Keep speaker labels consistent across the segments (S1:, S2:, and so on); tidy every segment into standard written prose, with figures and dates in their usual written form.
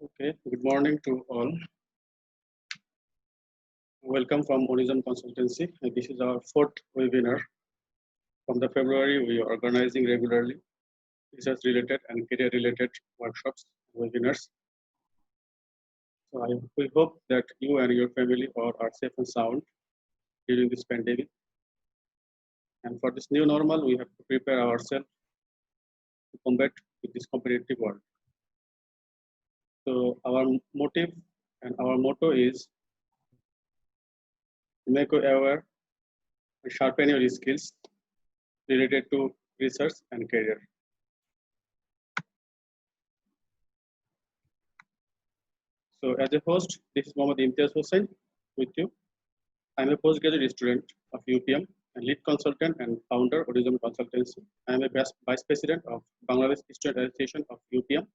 S1: Okay, good morning to all. Welcome from Onism Consultancy. This is our fourth webinar. From the February, we are organizing regularly research-related and career-related workshops and webinars. So we hope that you and your family are safe and sound during this pandemic. And for this new normal, we have to prepare ourselves to combat with this competitive world. So our motive and our motto is make you aware and sharpen your skills related to research and career. So as a host, this is Mohammad Imtiaz Hossain with you. I'm a postgraduate student of UPM and lead consultant and founder of Onism Consultancy. I'm a vice president of Bangladesh Student Association of UPM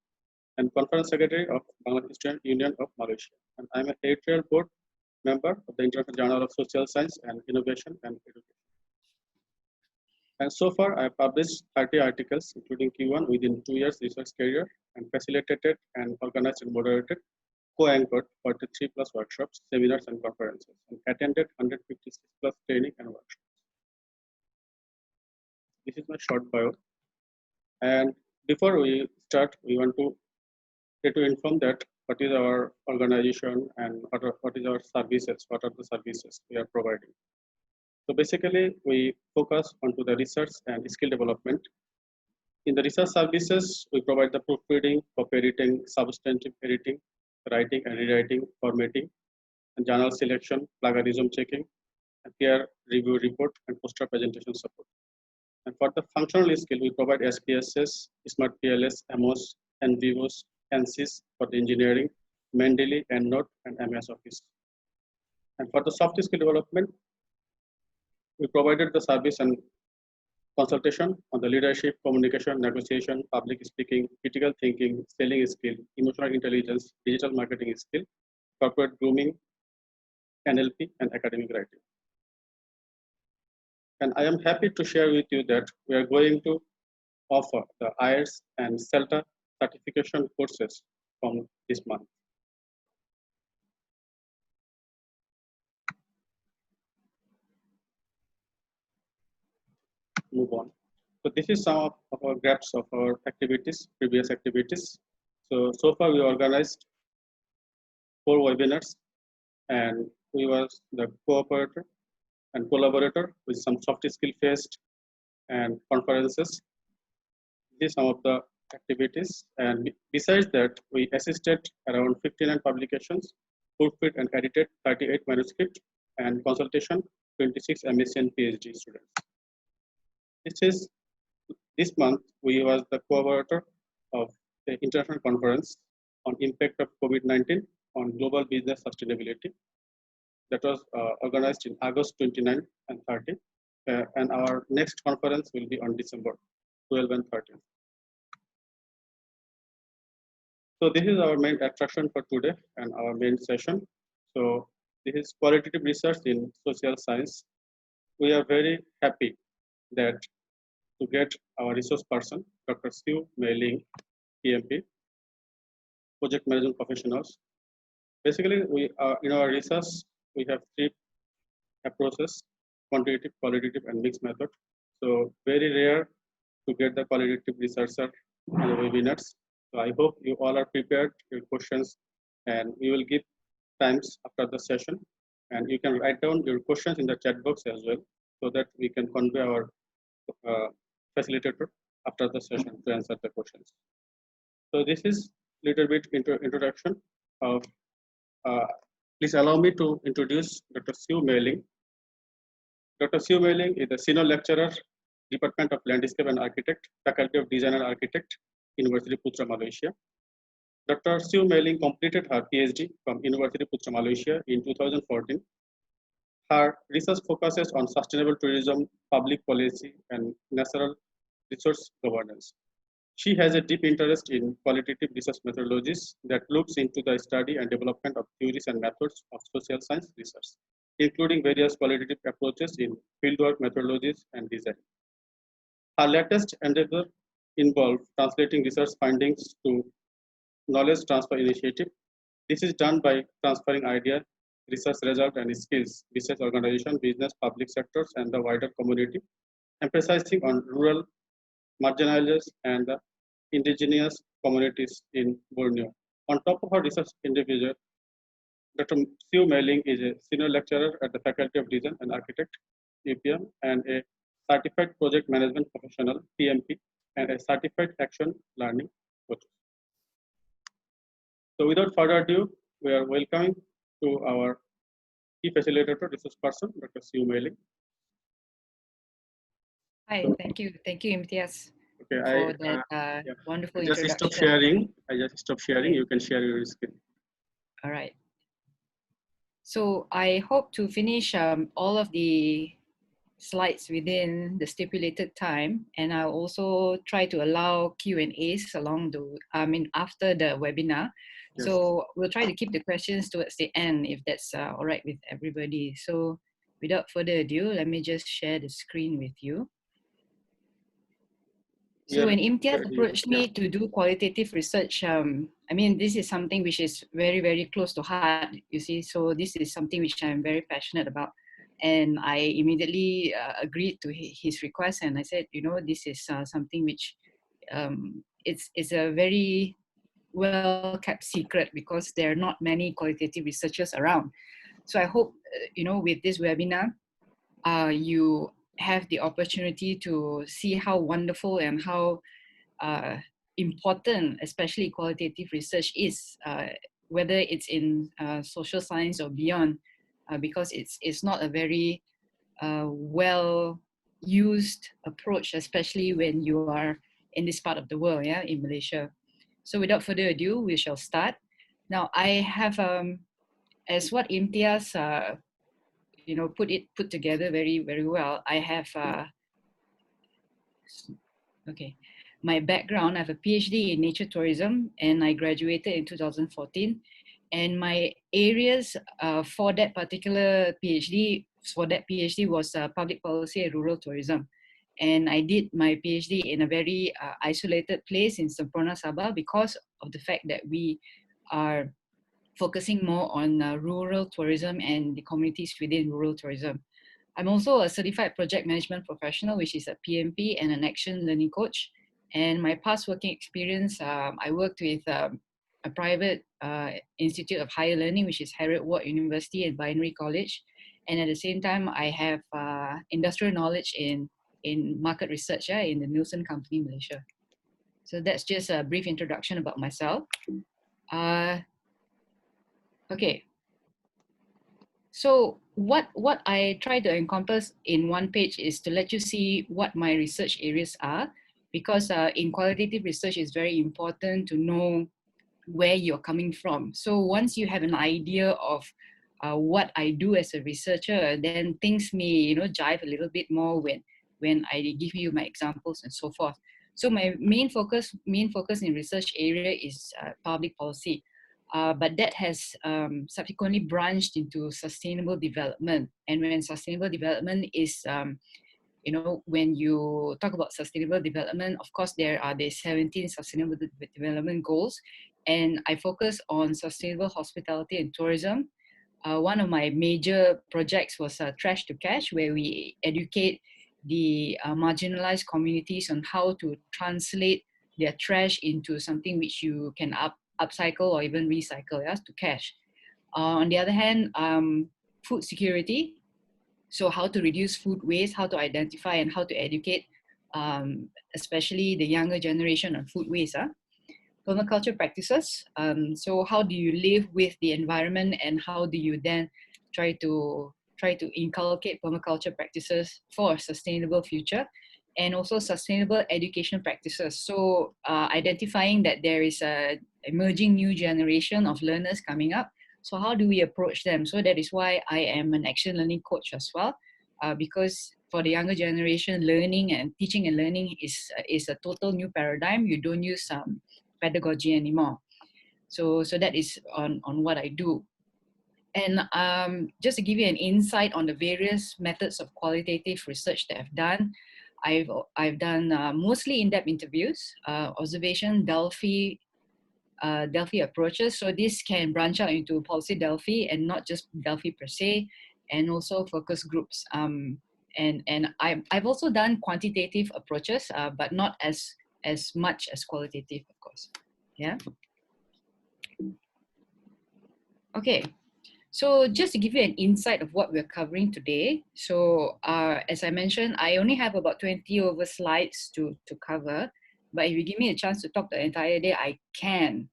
S1: and conference secretary of Bangladesh Student Union of Malaysia. And I'm an editorial board member of the International Journal of Social Science and Innovation and Education. And so far, I have published 30 articles, including Q1 within 2 years research career, and facilitated and organized and moderated co-anchored 43 plus workshops, seminars, and conferences, and attended 156 plus training and workshops. This is my short bio. And before we start, we want to try to inform that what is our organization and what is our services, what are the services we are providing. So basically, we focus onto the research and skill development. In the research services, we provide the proofreading, copy-editing, substantive editing, writing and rewriting, formatting, and journal selection, plagiarism checking, and peer review report, and poster presentation support. And for the functional skill, we provide SPSS, Smart PLS, AMOS, NVIVOS, ANSYS for the engineering, Mendeley, EndNote, and MS Office. And for the soft skill development, we provided the service and consultation on the leadership, communication, negotiation, public speaking, critical thinking, selling skill, emotional intelligence, digital marketing skill, corporate grooming, NLP, and academic writing. And I am happy to share with you that we are going to offer the IELTS and CELTA certification courses from this month. Move on. So this is some of our graphs of our activities, previous activities. So far we organized 4 webinars, and we were the cooperator and collaborator with some soft skill fest and conferences. These are some of the activities, and besides that, we assisted around 59 publications, proofread and edited 38 manuscripts, and consultation 26 MSc and PhD students. This month we was the collaborator of the international conference on impact of COVID-19 on global business sustainability. That was organized in August 29 and 30, and our next conference will be on December 12 and 13. So this is our main attraction for today and our main session. So this is qualitative research in social science. We are very happy that to get our resource person, Dr. Siow May Ling, PMP, project management professionals. Basically, we are in our research, we have 3 approaches: quantitative, qualitative, and mixed method. So very rare to get the qualitative researcher in the webinars. So I hope you all are prepared your questions, and we will give times after the session, and you can write down your questions in the chat box as well, so that we can convey our facilitator after the session to answer the questions. So this is little bit introduction of. Please allow me to introduce Dr. Siow May Ling. Dr. Siow May Ling is a senior lecturer, Department of Landscape and Architect, Faculty of Design and Architect, University Putra, Malaysia. Dr. Siow May Ling completed her PhD from University Putra, Malaysia in 2014. Her research focuses on sustainable tourism, public policy, and natural resource governance. She has a deep interest in qualitative research methodologies that looks into the study and development of theories and methods of social science research, including various qualitative approaches in fieldwork methodologies and design. Her latest endeavor involved translating research findings to knowledge transfer initiative. This is done by transferring ideas, research results, and skills, research organization, business, public sectors, and the wider community, emphasizing on rural, marginalized, and the indigenous communities in Borneo. On top of her research individual, Dr. Siow May Ling is a senior lecturer at the Faculty of Design and Architect, UPM, and a certified project management professional, PMP, and a certified action learning coach. So without further ado, we are welcoming to our key facilitator, resource person, Dr. Siow May Ling.
S2: Hi,
S1: So,
S2: thank you, Imtiaz,
S1: okay,
S2: for that wonderful
S1: just
S2: introduction.
S1: stop sharing. I just stop sharing. Okay. You can share your screen.
S2: All right. So I hope to finish all of the slides within the stipulated time, and I'll also try to allow Q&As along the, after the webinar. Yes. So we'll try to keep the questions towards the end if that's all right with everybody. So without further ado, let me just share the screen with you. So when Imtiaz approached me to do qualitative research, this is something which is very, very close to heart, you see. So this is something which I'm very passionate about. And I immediately agreed to his request. And I said, this is something which it's a very well-kept secret because there are not many qualitative researchers around. So I hope, with this webinar, you have the opportunity to see how wonderful and how important, especially qualitative research is, whether it's in social science or beyond, because it's not a very well-used approach, especially when you are in this part of the world, in Malaysia. So without further ado, we shall start. Now, I have, as what Imtiaz put together very, very well. I have, my background, I have a PhD in nature tourism, and I graduated in 2014. And my areas for that particular PhD, was public policy and rural tourism. And I did my PhD in a very isolated place in Semporna, Sabah, because of the fact that we are focusing more on rural tourism and the communities within rural tourism. I'm also a certified project management professional, which is a PMP and an action learning coach. And my past working experience, I worked with a private institute of higher learning, which is Harriet Ward University and Binary College. And at the same time, I have industrial knowledge in market research in the Nielsen Company, Malaysia. So that's just a brief introduction about myself. Okay. So what I try to encompass in one page is to let you see what my research areas are, because in qualitative research, it's very important to know where you're coming from. So once you have an idea of what I do as a researcher, then things may jive a little bit more when I give you my examples and so forth. So my main focus in research area is public policy. But that has subsequently branched into sustainable development. And when sustainable development is, when you talk about sustainable development, of course, there are the 17 sustainable development goals. And I focus on sustainable hospitality and tourism. One of my major projects was Trash to Cash, where we educate the marginalized communities on how to translate their trash into something which you can upcycle or even recycle to cash. On the other hand, food security. So how to reduce food waste, how to identify and how to educate, especially the younger generation on food waste. Permaculture practices. So how do you live with the environment, and how do you then try to inculcate permaculture practices for a sustainable future? And also sustainable education practices. So identifying that there is a emerging new generation of learners coming up. So how do we approach them? So that is why I am an action learning coach as well, because for the younger generation, learning and teaching and learning is a total new paradigm. You don't use pedagogy anymore. So that is on what I do. And just to give you an insight on the various methods of qualitative research that I've done, I've done mostly in-depth interviews, observation, Delphi, Delphi approaches. So this can branch out into policy Delphi and not just Delphi per se, and also focus groups. And I've also done quantitative approaches, but not as much as qualitative, of course. Yeah. Okay. So just to give you an insight of what we're covering today. So as I mentioned, I only have about 20 over slides to cover, but if you give me a chance to talk the entire day, I can.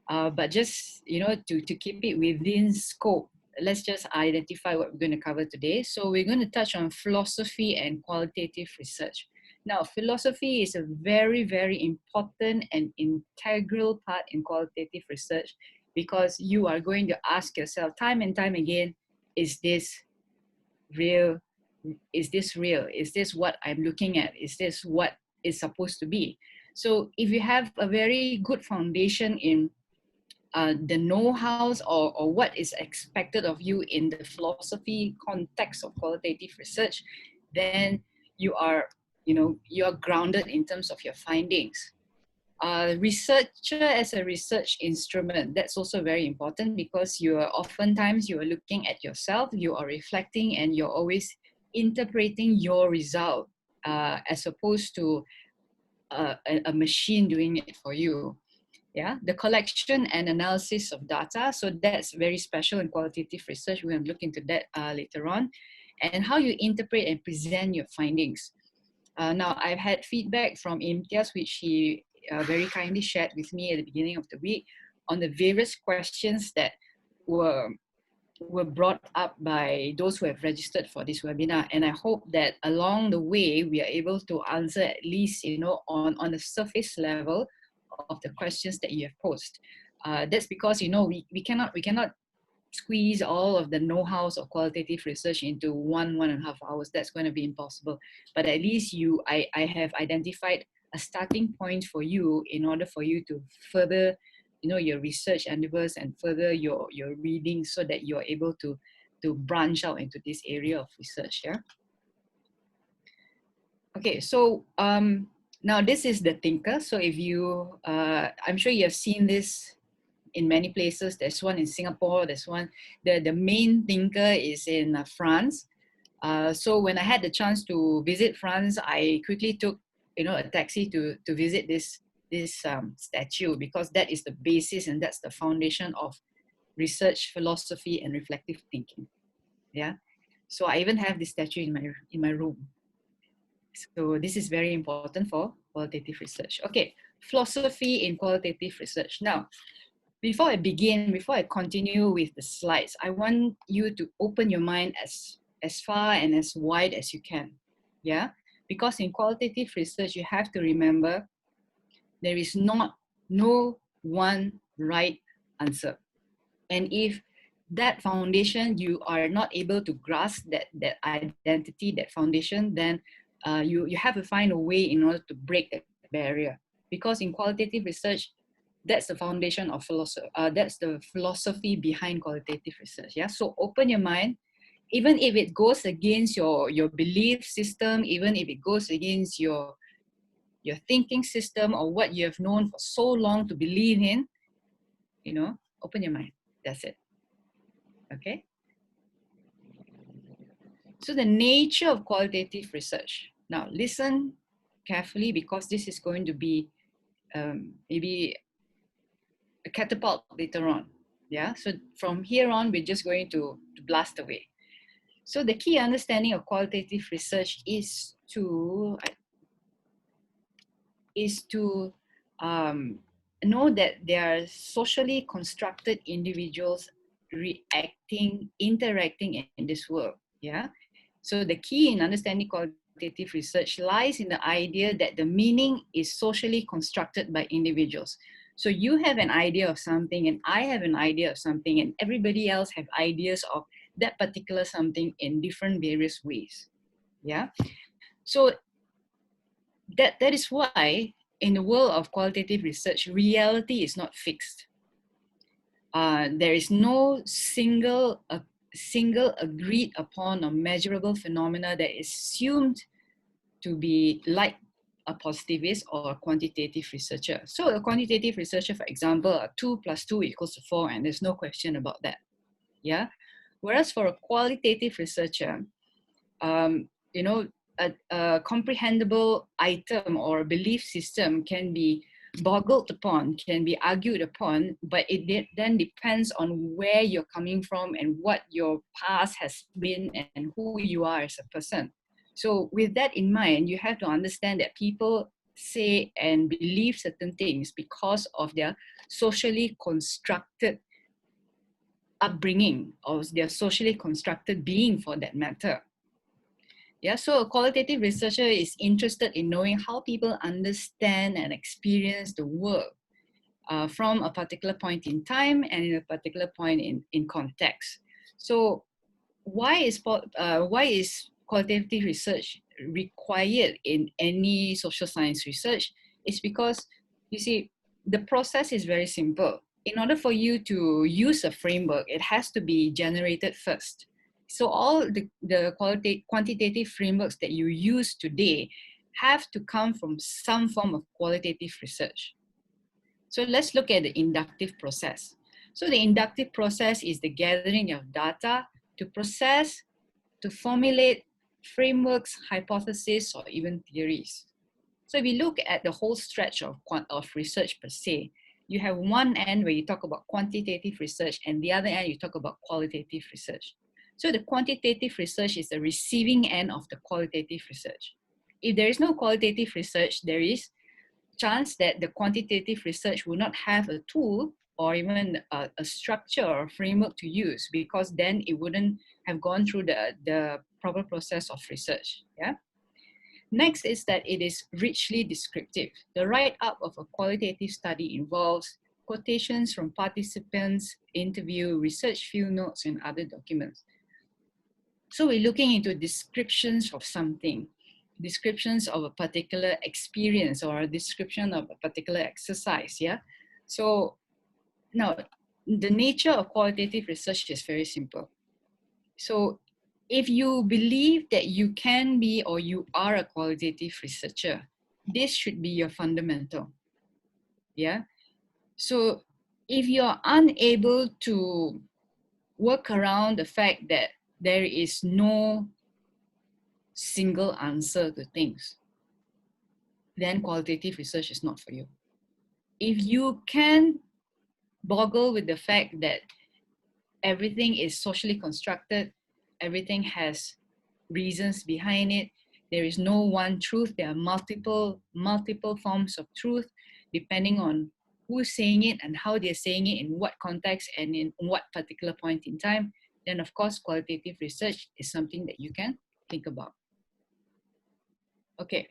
S2: But just, to keep it within scope, let's just identify what we're going to cover today. So we're going to touch on philosophy and qualitative research. Now, philosophy is a very, very important and integral part in qualitative research, because you are going to ask yourself time and time again, is this real? Is this real? Is this what I'm looking at? Is this what is supposed to be? So if you have a very good foundation in the know-hows or what is expected of you in the philosophy context of qualitative research, then you are grounded in terms of your findings. Researcher as a research instrument, that's also very important, because oftentimes you are looking at yourself, you are reflecting, and you're always interpreting your result as opposed to a machine doing it for you. Yeah, the collection and analysis of data. So that's very special in qualitative research. We're going to look into that later on. And how you interpret and present your findings. Now, I've had feedback from Imtiaz, which he very kindly shared with me at the beginning of the week, on the various questions that were brought up by those who have registered for this webinar. And I hope that along the way, we are able to answer at least, on the surface level of the questions that you have posed. That's because, we cannot squeeze all of the know-hows of qualitative research into 1.5 hours. That's going to be impossible. But at least I have identified a starting point for you in order for you to further, your research endeavors and further your reading, so that you're able to branch out into this area of research. Yeah. Okay, so now this is the thinker. So if you, I'm sure you have seen this in many places. There's one in Singapore, there's one, the main thinker is in France. So when I had the chance to visit France, I quickly took, a taxi to visit this statue, because that is the basis and that's the foundation of research, philosophy, and reflective thinking. Yeah. So I even have this statue in my room. So this is very important for qualitative research. Okay, philosophy in qualitative research. Now, before I continue with the slides, I want you to open your mind as far and as wide as you can. Yeah, because in qualitative research, you have to remember there is no one right answer. And if that foundation, you are not able to grasp that identity, that foundation, then you have to find a way in order to break that barrier. Because in qualitative research, that's the foundation of philosophy. That's the philosophy behind qualitative research. Yeah. So open your mind, even if it goes against your belief system, even if it goes against your thinking system or what you have known for so long to believe in. Open your mind. That's it. Okay. So the nature of qualitative research. Now listen carefully, because this is going to be maybe a catapult later on. Yeah. So from here on, we're just going to blast away. So the key understanding of qualitative research is to know that there are socially constructed individuals interacting in this world. Yeah. So the key in understanding qualitative research lies in the idea that the meaning is socially constructed by individuals. So you have an idea of something, and I have an idea of something, and everybody else have ideas of that particular something in different various ways. Yeah. So that is why in the world of qualitative research, reality is not fixed. There is no single agreed upon or measurable phenomena that is assumed to be like a positivist or a quantitative researcher. So a quantitative researcher, for example, 2 + 2 = 4, and there's no question about that. Yeah. Whereas for a qualitative researcher, you know, a comprehensible item or a belief system can be boggled upon, can be argued upon, but it then depends on where you're coming from and what your past has been and who you are as a person. So with that in mind, you have to understand that people say and believe certain things because of their socially constructed upbringing or their socially constructed being, for that matter. Yeah, so a qualitative researcher is interested in knowing how people understand and experience the world from a particular point in time and in a particular point in context. So why is qualitative research required in any social science research? It's because, you see, the process is very simple. In order for you to use a framework, it has to be generated first. So all the quantitative frameworks that you use today have to come from some form of qualitative research. So let's look at the inductive process. So the inductive process is the gathering of data to process, to formulate frameworks, hypotheses, or even theories. So if you look at the whole stretch of research per se, you have one end where you talk about quantitative research and the other end you talk about qualitative research. So the quantitative research is the receiving end of the qualitative research. If there is no qualitative research, there is chance that the quantitative research will not have a tool or even a structure or framework to use, because then it wouldn't have gone through the proper process of research. Yeah. Next is that it is richly descriptive. The write-up of a qualitative study involves quotations from participants, interview, research field notes, and other documents. So we're looking into descriptions of something, descriptions of a particular experience or a description of a particular exercise, yeah? So now, the nature of qualitative research is very simple. So if you believe that you can be or you are a qualitative researcher, this should be your fundamental, yeah? So if you're unable to work around the fact that there is no single answer to things, then qualitative research is not for you. If you can boggle with the fact that everything is socially constructed, everything has reasons behind it, there is no one truth, there are multiple forms of truth depending on who's saying it and how they're saying it, in what context and in what particular point in time, then of course qualitative research is something that you can think about. Okay,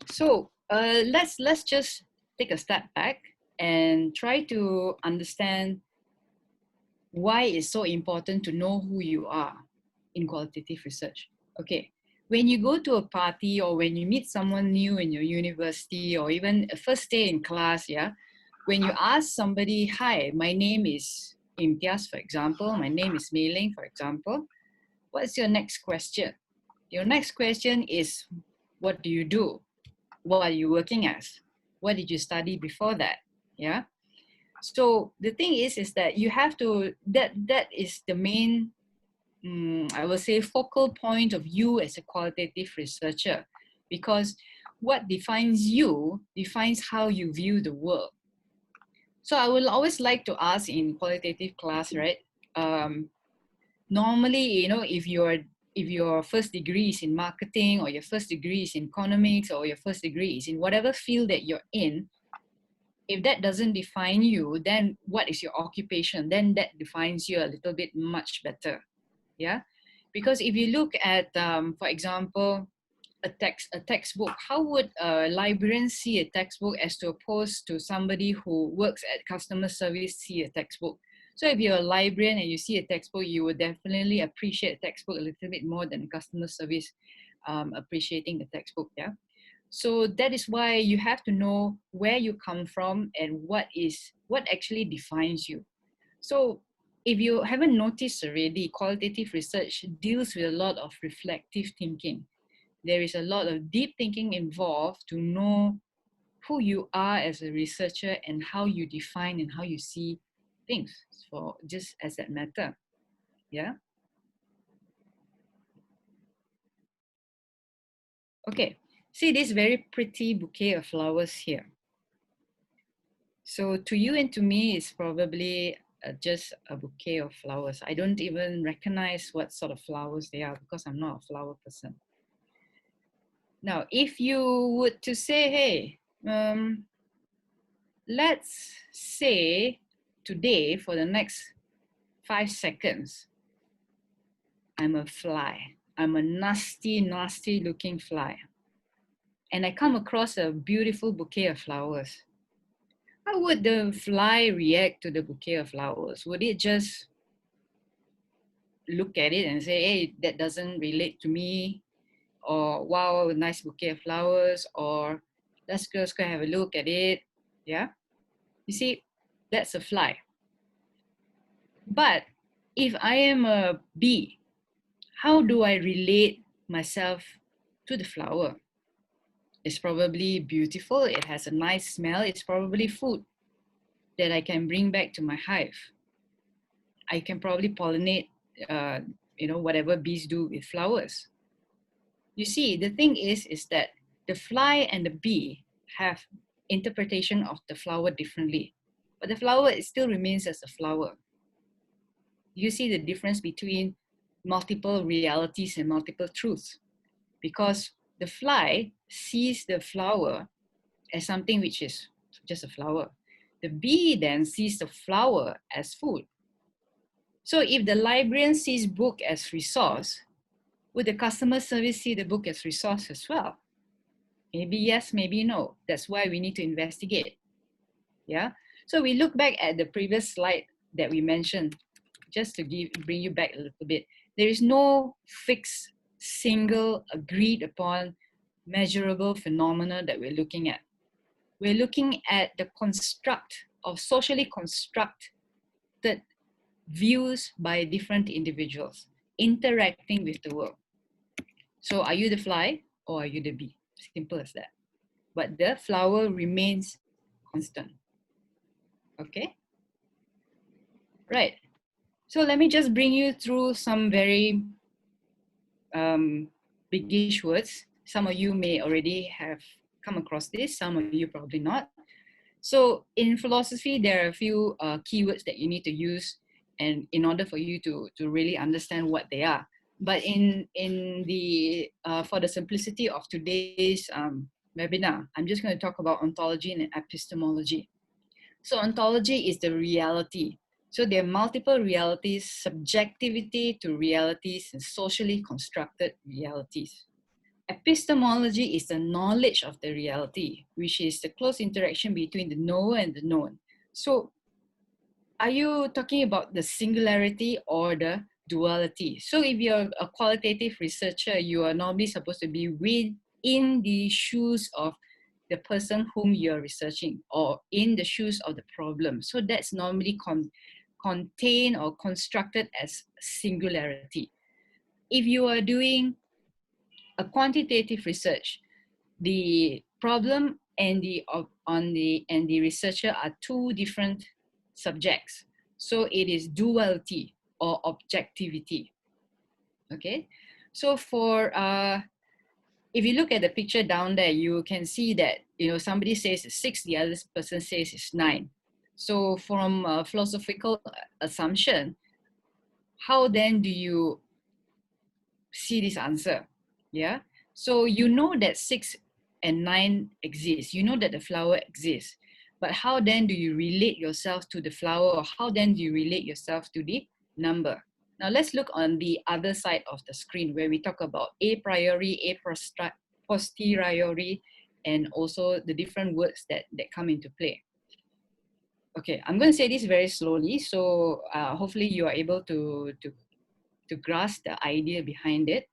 S2: so let's just take a step back and try to understand why it's so important to know who you are in qualitative research. Okay, when you go to a party or when you meet someone new in your university or even a first day in class, yeah, when you ask somebody, hi, my name is Imtiaz, for example, my name is May Ling, for example, what's your next question? Your next question is, what do you do? What are you working as? What did you study before that? Yeah. So the thing is that you have to, that is the main, I will say, focal point of you as a qualitative researcher, because what defines you defines how you view the world. So I will always like to ask in qualitative class, right? Normally, you know, if your first degree is in marketing or your first degree is in economics or your first degree is in whatever field that you're in, if that doesn't define you, then what is your occupation? Then that defines you a little bit much better, yeah? Because if you look at, for example, a textbook, how would a librarian see a textbook as opposed to somebody who works at customer service see a textbook? So if you're a librarian and you see a textbook, you would definitely appreciate a textbook a little bit more than customer service appreciating the textbook, yeah? So that is why you have to know where you come from and what actually defines you. So if you haven't noticed already, qualitative research deals with a lot of reflective thinking. there is a lot of deep thinking involved to know who you are as a researcher and how you define and how you see things for just as that matter. Yeah. Okay. See this very pretty bouquet of flowers here. So to you and to me, it's probably just a bouquet of flowers. I don't even recognize what sort of flowers they are because I'm not a flower person. Now, if you would to say, hey, let's say today for the next 5 seconds, I'm a fly. I'm a nasty, nasty looking fly. And I come across a beautiful bouquet of flowers. How would the fly react to the bouquet of flowers? Would it just look at it and say, hey, that doesn't relate to me? Or, wow, nice bouquet of flowers? Or, let's go have a look at it. Yeah? You see, that's a fly. But if I am a bee, how do I relate myself to the flower? It's probably beautiful. It has a nice smell. It's probably food that I can bring back to my hive. I can probably pollinate, whatever bees do with flowers. You see, the thing is that the fly and the bee have interpretation of the flower differently, but the flower it still remains as a flower. You see the difference between multiple realities and multiple truths, because the fly sees the flower as something which is just a flower. The bee then sees the flower as food. So if the librarian sees book as resource, would the customer service see the book as resource as well? Maybe yes, maybe no. That's why we need to investigate. Yeah. So we look back at the previous slide that we mentioned, just to bring you back a little bit. There is no fixed, single, agreed upon, measurable phenomena that we're looking at. We're looking at the construct of socially constructed views by different individuals interacting with the world. So are you the fly or are you the bee? Simple as that. But the flower remains constant. Okay? Right. So let me just bring you through some very biggish words. Some of you may already have come across this, some of you probably not. So in philosophy, there are a few keywords that you need to use and in order for you to really understand what they are. But for the simplicity of today's webinar, I'm just going to talk about ontology and epistemology. So ontology is the reality. So there are multiple realities, subjectivity to realities, and socially constructed realities. Epistemology is the knowledge of the reality, which is the close interaction between the knower and the known. So are you talking about the singularity or the duality? So if you're a qualitative researcher, you are normally supposed to be within the shoes of the person whom you're researching or in the shoes of the problem. So that's normally contained or constructed as singularity. If you are doing a quantitative research, the problem and the researcher are two different subjects. So it is duality or objectivity. Okay, so for if you look at the picture down there, you can see that somebody says it's 6, the other person says it's 9. So from a philosophical assumption, how then do you see this answer? Yeah, so you know that 6 and 9 exist. You know that the flower exists. But how then do you relate yourself to the flower, or how then do you relate yourself to the number? Now let's look on the other side of the screen where we talk about a priori, a posteriori, and also the different words that come into play. Okay, I'm going to say this very slowly, so hopefully you are able to grasp the idea behind it.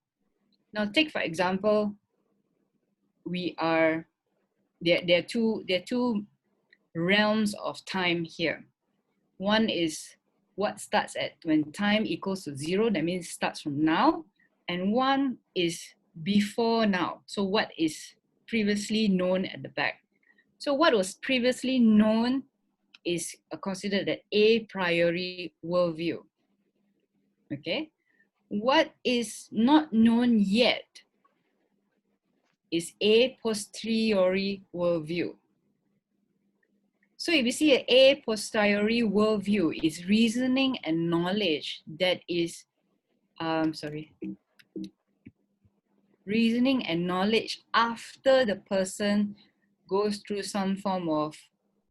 S2: Now take for example, there are two realms of time here. One is what starts at when time equals to 0, that means starts from now, and one is before now. So what is previously known at the back? So what was previously known is considered the a priori worldview. Okay. What is not known yet is a posteriori worldview. So if you see an a posteriori worldview is reasoning and knowledge that is, reasoning and knowledge after the person goes through some form of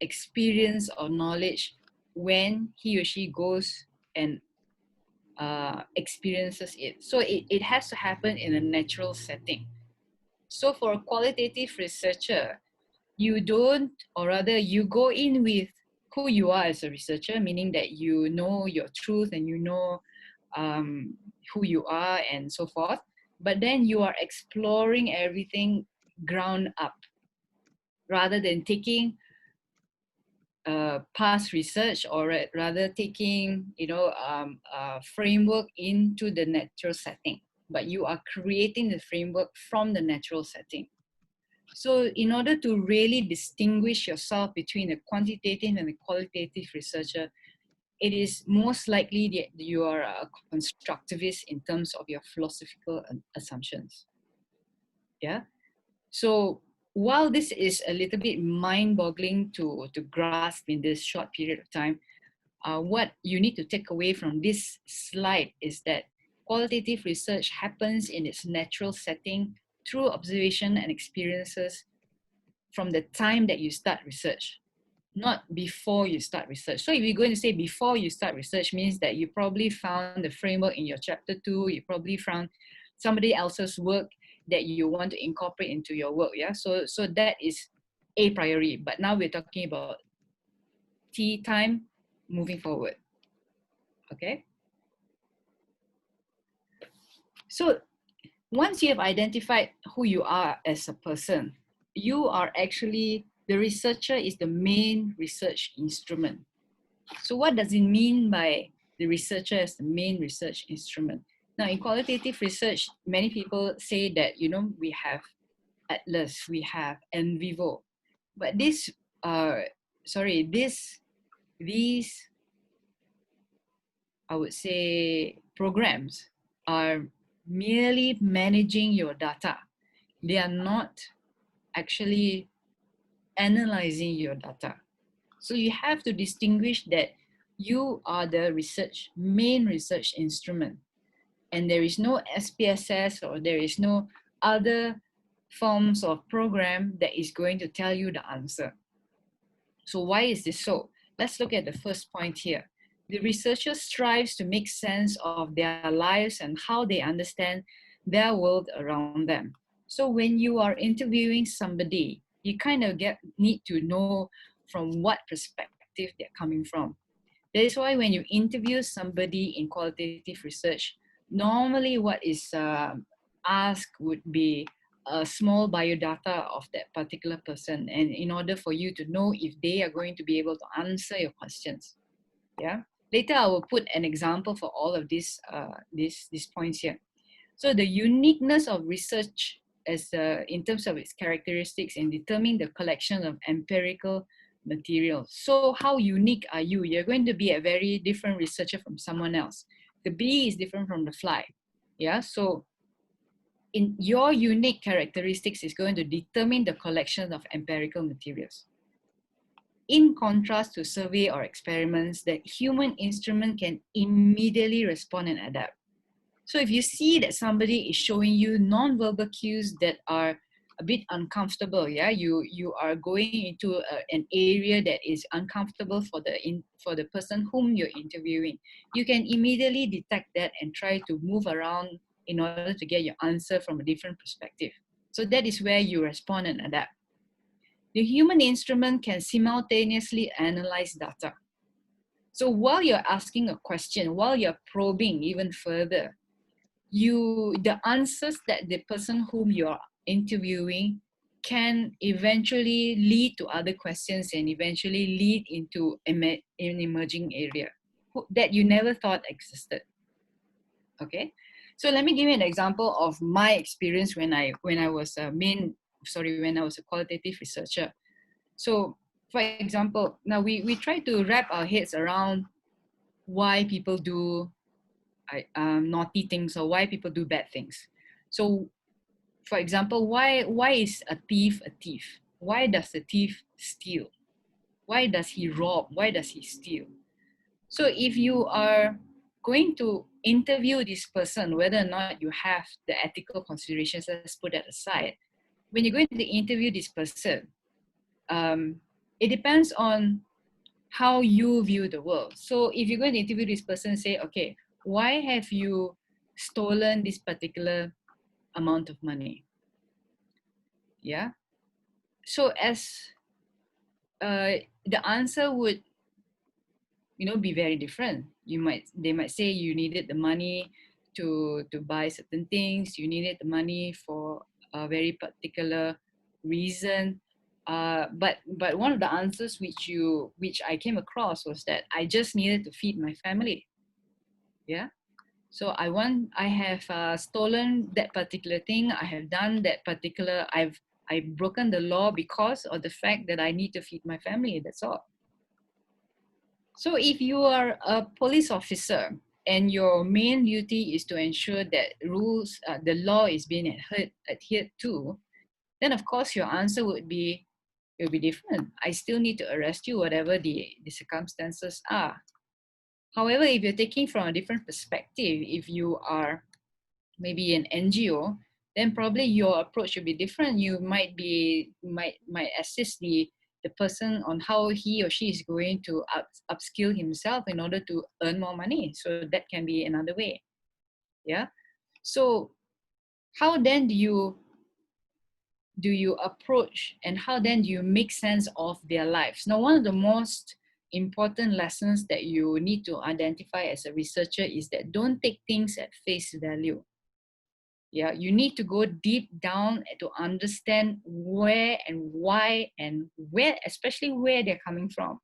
S2: experience or knowledge when he or she goes and experiences it. So it has to happen in a natural setting. So for a qualitative researcher, you don't, or rather you go in with who you are as a researcher, meaning that you know your truth and you know who you are and so forth. But then you are exploring everything ground up rather than taking past research or rather taking, framework into the natural setting. But you are creating the framework from the natural setting. So in order to really distinguish yourself between a quantitative and a qualitative researcher, it is most likely that you are a constructivist in terms of your philosophical assumptions. Yeah. So while this is a little bit mind-boggling to grasp in this short period of time, what you need to take away from this slide is that qualitative research happens in its natural setting through observation and experiences from the time that you start research, not before you start research. So if you're going to say before you start research means that you probably found the framework in your chapter 2, you probably found somebody else's work that you want to incorporate into your work. Yeah. So that is a priori, but now we're talking about T time moving forward. Okay. So once you have identified who you are as a person, you are actually, the researcher is the main research instrument. So what does it mean by the researcher as the main research instrument? Now in qualitative research, many people say that, we have Atlas, we have NVivo, but these I would say programs are merely managing your data. They are not actually analyzing your data. So you have to distinguish that you are the main research instrument, and there is no SPSS or there is no other forms of program that is going to tell you the answer. So why is this so? Let's look at the first point here. The researcher strives to make sense of their lives and how they understand their world around them. So when you are interviewing somebody, you kind of need to know from what perspective they're coming from. That is why when you interview somebody in qualitative research, normally what is asked would be a small biodata of that particular person, and in order for you to know if they are going to be able to answer your questions. Yeah. Later I will put an example for all of these points here. So the uniqueness of research as in terms of its characteristics in determining the collection of empirical materials. So how unique are you? You're going to be a very different researcher from someone else. The bee is different from the fly. Yeah. So in your unique characteristics is going to determine the collection of empirical materials. In contrast to survey or experiments, that human instrument can immediately respond and adapt. So if you see that somebody is showing you non-verbal cues that are a bit uncomfortable, yeah, you are going into an area that is uncomfortable for the person whom you're interviewing, you can immediately detect that and try to move around in order to get your answer from a different perspective. So that is where you respond and adapt. The human instrument can simultaneously analyze data. So while you're asking a question, while you're probing even further, the answers that the person whom you're interviewing can eventually lead to other questions and eventually lead into an emerging area that you never thought existed. Okay, So let me give you an example of my experience when I was when I was a qualitative researcher. So for example, now we try to wrap our heads around why people do naughty things or why people do bad things. So for example, why is a thief a thief? Why does the thief steal? Why does he rob? Why does he steal? So if you are going to interview this person, whether or not you have the ethical considerations, let's put that aside. When you're going to interview this person, it depends on how you view the world. So if you're going to interview this person, say, okay, why have you stolen this particular amount of money? Yeah. So as the answer would, be very different. They might say you needed the money to buy certain things. You needed the money for a very particular reason. But one of the answers which I came across was that I just needed to feed my family. Yeah. So I have stolen that particular thing. I have done that particular. I've broken the law because of the fact that I need to feed my family. That's all. So if you are a police officer and your main duty is to ensure that the law is being adhered to, then of course your answer will be different. I still need to arrest you, whatever the circumstances are. However, if you're taking from a different perspective, if you are maybe an NGO, then probably your approach should be different. You might assist the person on how he or she is going to upskill himself in order to earn more money. So that can be another way. Yeah. So how then do you approach, and how then do you make sense of their lives? Now, one of the most important lessons that you need to identify as a researcher is that don't take things at face value. Yeah, you need to go deep down to understand where and why and where, especially where they're coming from.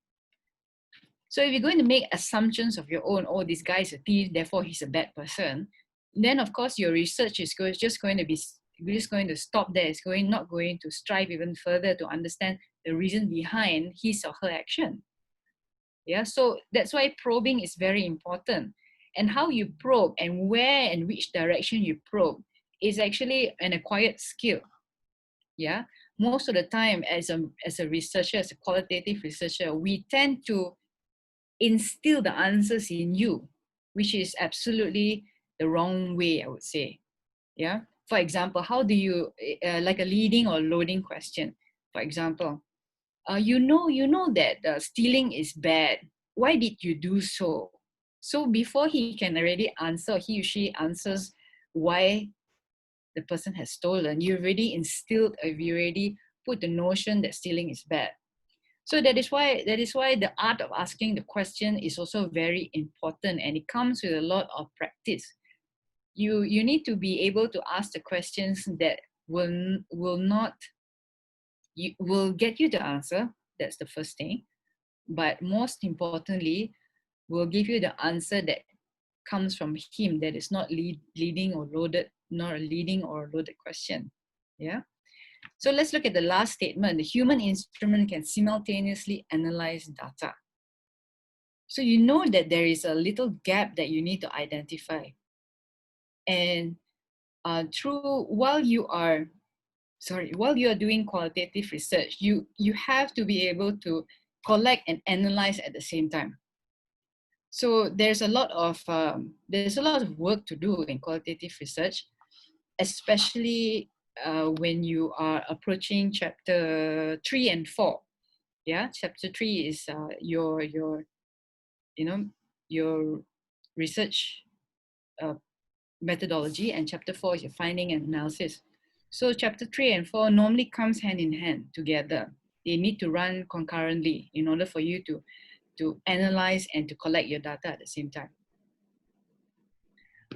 S2: So if you're going to make assumptions of your own, oh, this guy is a thief, therefore he's a bad person, then of course your research is just going to stop there. It's not going to strive even further to understand the reason behind his or her action. Yeah, so that's why probing is very important. And how you probe and where and which direction you probe is actually an acquired skill. Yeah, most of the time as a researcher, as a qualitative researcher, we tend to instill the answers in you, which is absolutely the wrong way, I would say. Yeah. For example, how do you like a leading or loading question? For example, you know that stealing is bad. Why did you do so? So before he can already answer, he or she answers why the person has stolen, you already put the notion that stealing is bad. So that is why the art of asking the question is also very important, and it comes with a lot of practice. You need to be able to ask the questions that will get you the answer. That's the first thing. But most importantly, will give you the answer that comes from him, that is not leading or loaded, not a leading or loaded question. Yeah. So let's look at the last statement. The human instrument can simultaneously analyze data. So you know that there is a little gap that you need to identify. And while you are doing qualitative research, you have to be able to collect and analyze at the same time. So there's a lot of work to do in qualitative research, especially when you are approaching chapter 3 and 4. Yeah, chapter 3 is your research methodology, and chapter 4 is your finding and analysis. So chapter 3 and 4 normally comes hand in hand together. They need to run concurrently in order for you to analyze and to collect your data at the same time.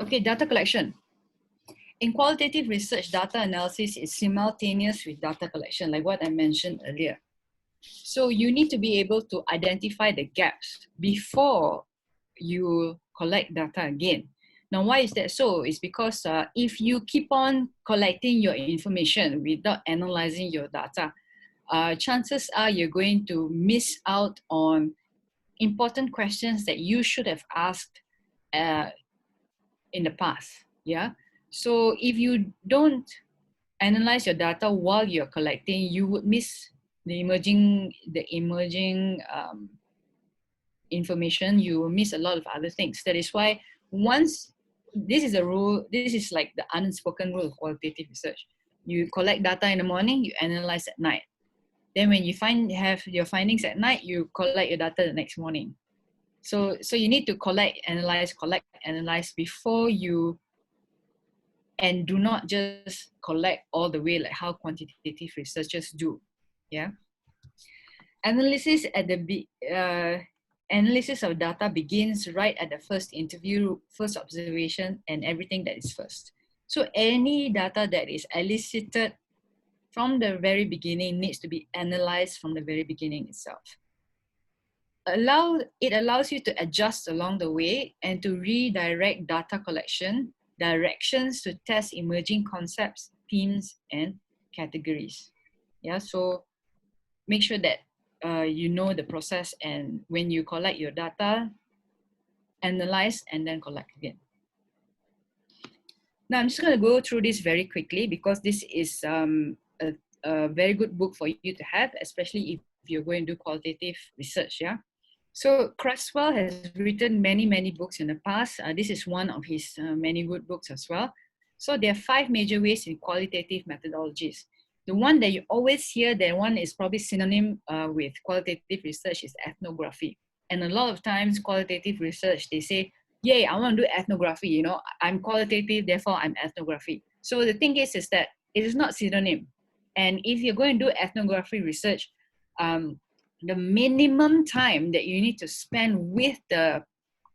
S2: Okay, data collection. In qualitative research, data analysis is simultaneous with data collection, like what I mentioned earlier. So you need to be able to identify the gaps before you collect data again. Now, why is that so? It's because if you keep on collecting your information without analyzing your data, chances are you're going to miss out on important questions that you should have asked in the past. Yeah. So if you don't analyze your data while you're collecting, you would miss the emerging information. You will miss a lot of other things. That is why once this is a rule, this is like the unspoken rule of qualitative research. You collect data in the morning, you analyze at night. Then when you have your findings at night, you collect your data the next morning. So you need to collect, analyze before you, and do not just collect all the way like how quantitative researchers do. Yeah. Analysis analysis of data begins right at the first interview, first observation, and everything that is first. So any data that is elicited from the very beginning needs to be analyzed from the very beginning itself. It allows you to adjust along the way and to redirect data collection directions to test emerging concepts, themes, and categories. Yeah, so make sure that you know the process, and when you collect your data, analyze and then collect again. Now I'm just going to go through this very quickly because this is a very good book for you to have, especially if you're going to do qualitative research. Yeah. So Creswell has written many books in the past. This is one of his many good books as well. So there are 5 major ways in qualitative methodologies. The one that you always hear, that one is probably synonym with qualitative research, is ethnography. And a lot of times qualitative research, they say, yay, I want to do ethnography, you know, I'm qualitative, therefore I'm ethnography. So the thing is that it is not synonym. And if you're going to do ethnography research, the minimum time that you need to spend with the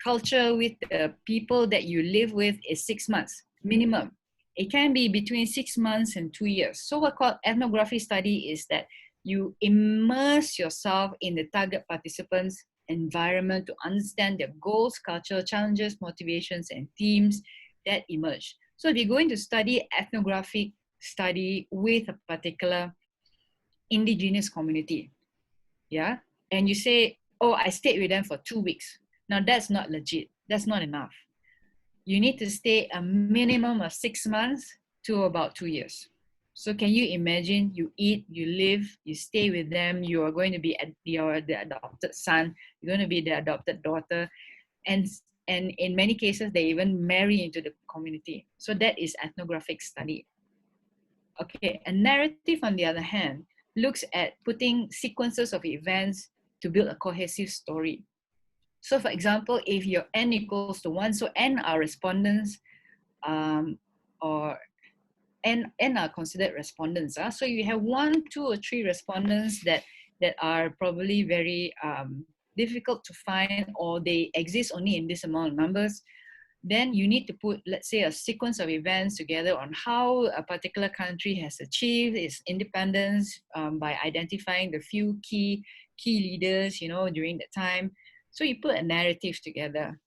S2: culture, with the people that you live with, is 6 months, minimum. It can be between 6 months and 2 years. So what called ethnography study is that you immerse yourself in the target participants' environment to understand their goals, culture, challenges, motivations, and themes that emerge. So if you're going to study ethnographic study with a particular indigenous community, yeah, and you say, oh, I stayed with them for 2 weeks. Now that's not legit. That's not enough. You need to stay a minimum of 6 months to about 2 years. So can you imagine, you eat, you live, you stay with them, you are going to be the adopted son, you're going to be the adopted daughter, and in many cases, they even marry into the community. So that is ethnographic study. Okay, a narrative, on the other hand, looks at putting sequences of events to build a cohesive story. So for example, if your n equals to 1, so n are respondents, or n are considered respondents. So you have 1, 2, or 3 respondents that are probably very difficult to find, or they exist only in this amount of numbers. Then you need to put, let's say, a sequence of events together on how a particular country has achieved its independence by identifying the few key leaders, you know, during that time. So you put a narrative together,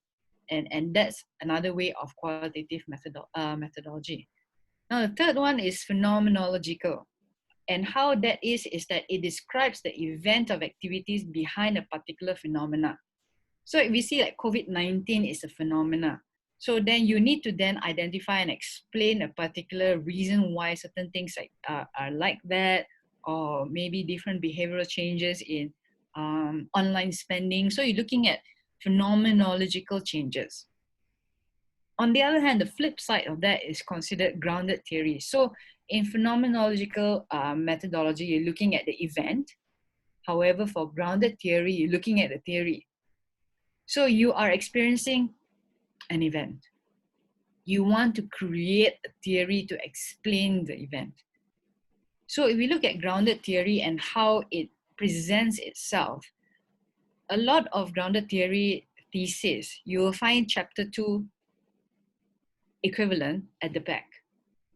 S2: and that's another way of qualitative methodology. Now the third one is phenomenological, and how that is that it describes the event of activities behind a particular phenomena. So if we see like COVID-19 is a phenomena, so then you need to then identify and explain a particular reason why certain things are like that, or maybe different behavioral changes in online spending. So you're looking at phenomenological changes. On the other hand, the flip side of that is considered grounded theory. So in phenomenological methodology, you're looking at the event. However, for grounded theory, you're looking at the theory. So you are experiencing an event. You want to create a theory to explain the event. So if we look at grounded theory and how it presents itself, a lot of grounded theory thesis, you will find chapter 2 equivalent at the back,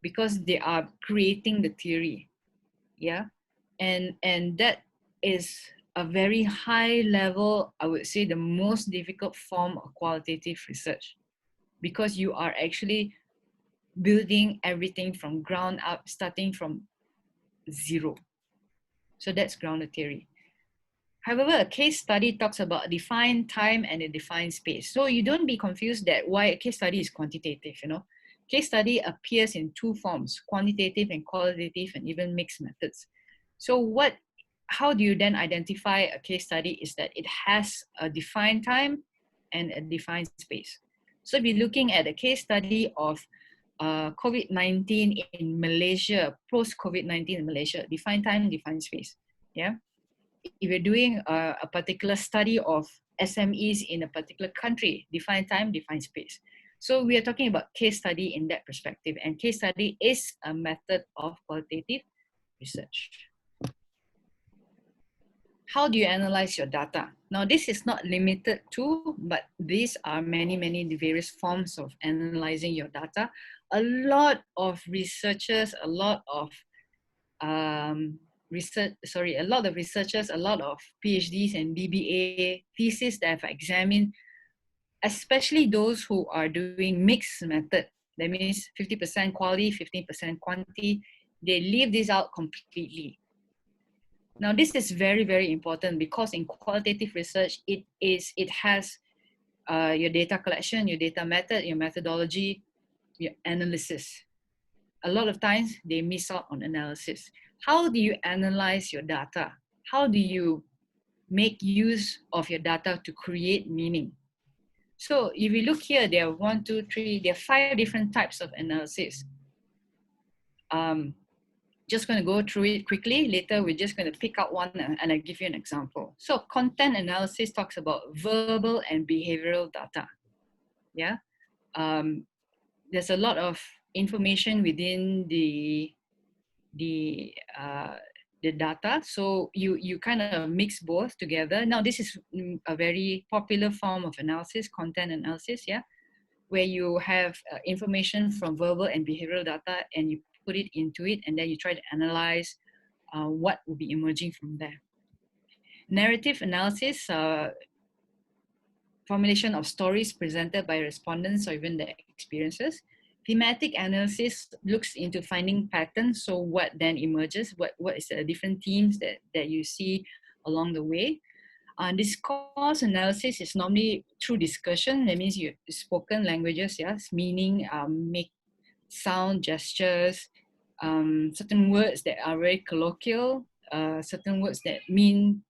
S2: because they are creating the theory. Yeah. And that is a very high level, I would say the most difficult form of qualitative research. because you are actually building everything from ground up, starting from zero. So that's grounded theory. However, a case study talks about a defined time and a defined space. So you don't be confused that why a case study is quantitative, you know. Case study appears in two forms, quantitative and qualitative, and even mixed methods. So how do you then identify a case study is that it has a defined time and a defined space. So if you're looking at a case study of COVID-19 in Malaysia, post-COVID-19 in Malaysia, defined time, defined space, yeah? If you're doing a particular study of SMEs in a particular country, define time, define space. So we are talking about case study in that perspective, and case study is a method of qualitative research. How do you analyze your data? Now, this is not limited to, but these are many various forms of analyzing your data. A lot of researchers, a lot of researchers, a lot of PhDs and BBA thesis that have examined, especially those who are doing mixed method. That means 50% quality, 15% quantity. They leave this out completely. Now, this is very important because in qualitative research, it has your data collection, your data method, your methodology, your analysis. A lot of times they miss out on analysis. How do you analyze your data? How do you make use of your data to create meaning? So if you look here, there are 5 different types of analysis. Just going to go through it quickly. Later, we're just going to pick out one and I'll give you an example. So content analysis talks about verbal and behavioral data. Yeah. There's a lot of information within the data, so you kind of mix both together. Now this is a very popular form of analysis, content analysis, yeah, where you have information from verbal and behavioral data and you put it into it and then you try to analyze what will be emerging from there. Narrative analysis, formulation of stories presented by respondents or even their experiences. Thematic analysis looks into finding patterns. So what then emerges? What is the different themes that you see along the way? Discourse analysis is normally through discussion. That means you spoken languages, yes, meaning, make sound, gestures, certain words that are very colloquial, certain words that mean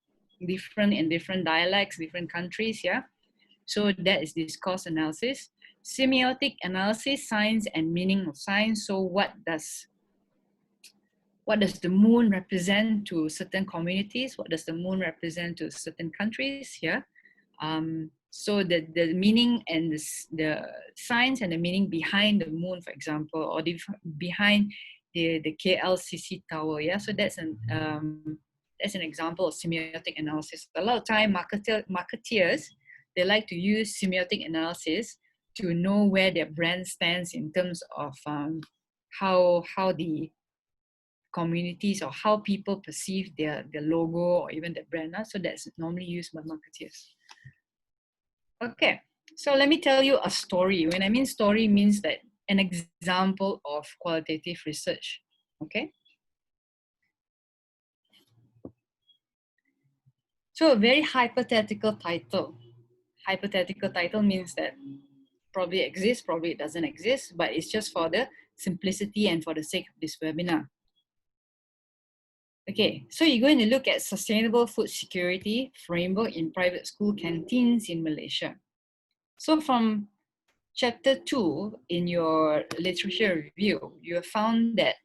S2: different in different dialects, different countries, yeah. So that is discourse analysis. Semiotic analysis, signs and meaning of signs. So what does the moon represent to certain communities? What does the moon represent to certain countries? Yeah. So the meaning and the signs and the meaning behind the moon, for example, or behind the KLCC tower. Yeah. So that's an example of semiotic analysis. A lot of time, marketeers, they like to use semiotic analysis to know where their brand stands in terms of how the communities or how people perceive their logo or even their brand. So that's normally used by marketeers. Okay, so let me tell you a story. When I mean story, means that an example of qualitative research. Okay. So a very hypothetical title. Hypothetical title means that probably exists, probably it doesn't exist, but it's just for the simplicity and for the sake of this webinar. Okay, so you're going to look at sustainable food security framework in private school canteens in Malaysia. So from chapter 2 in your literature review, you have found that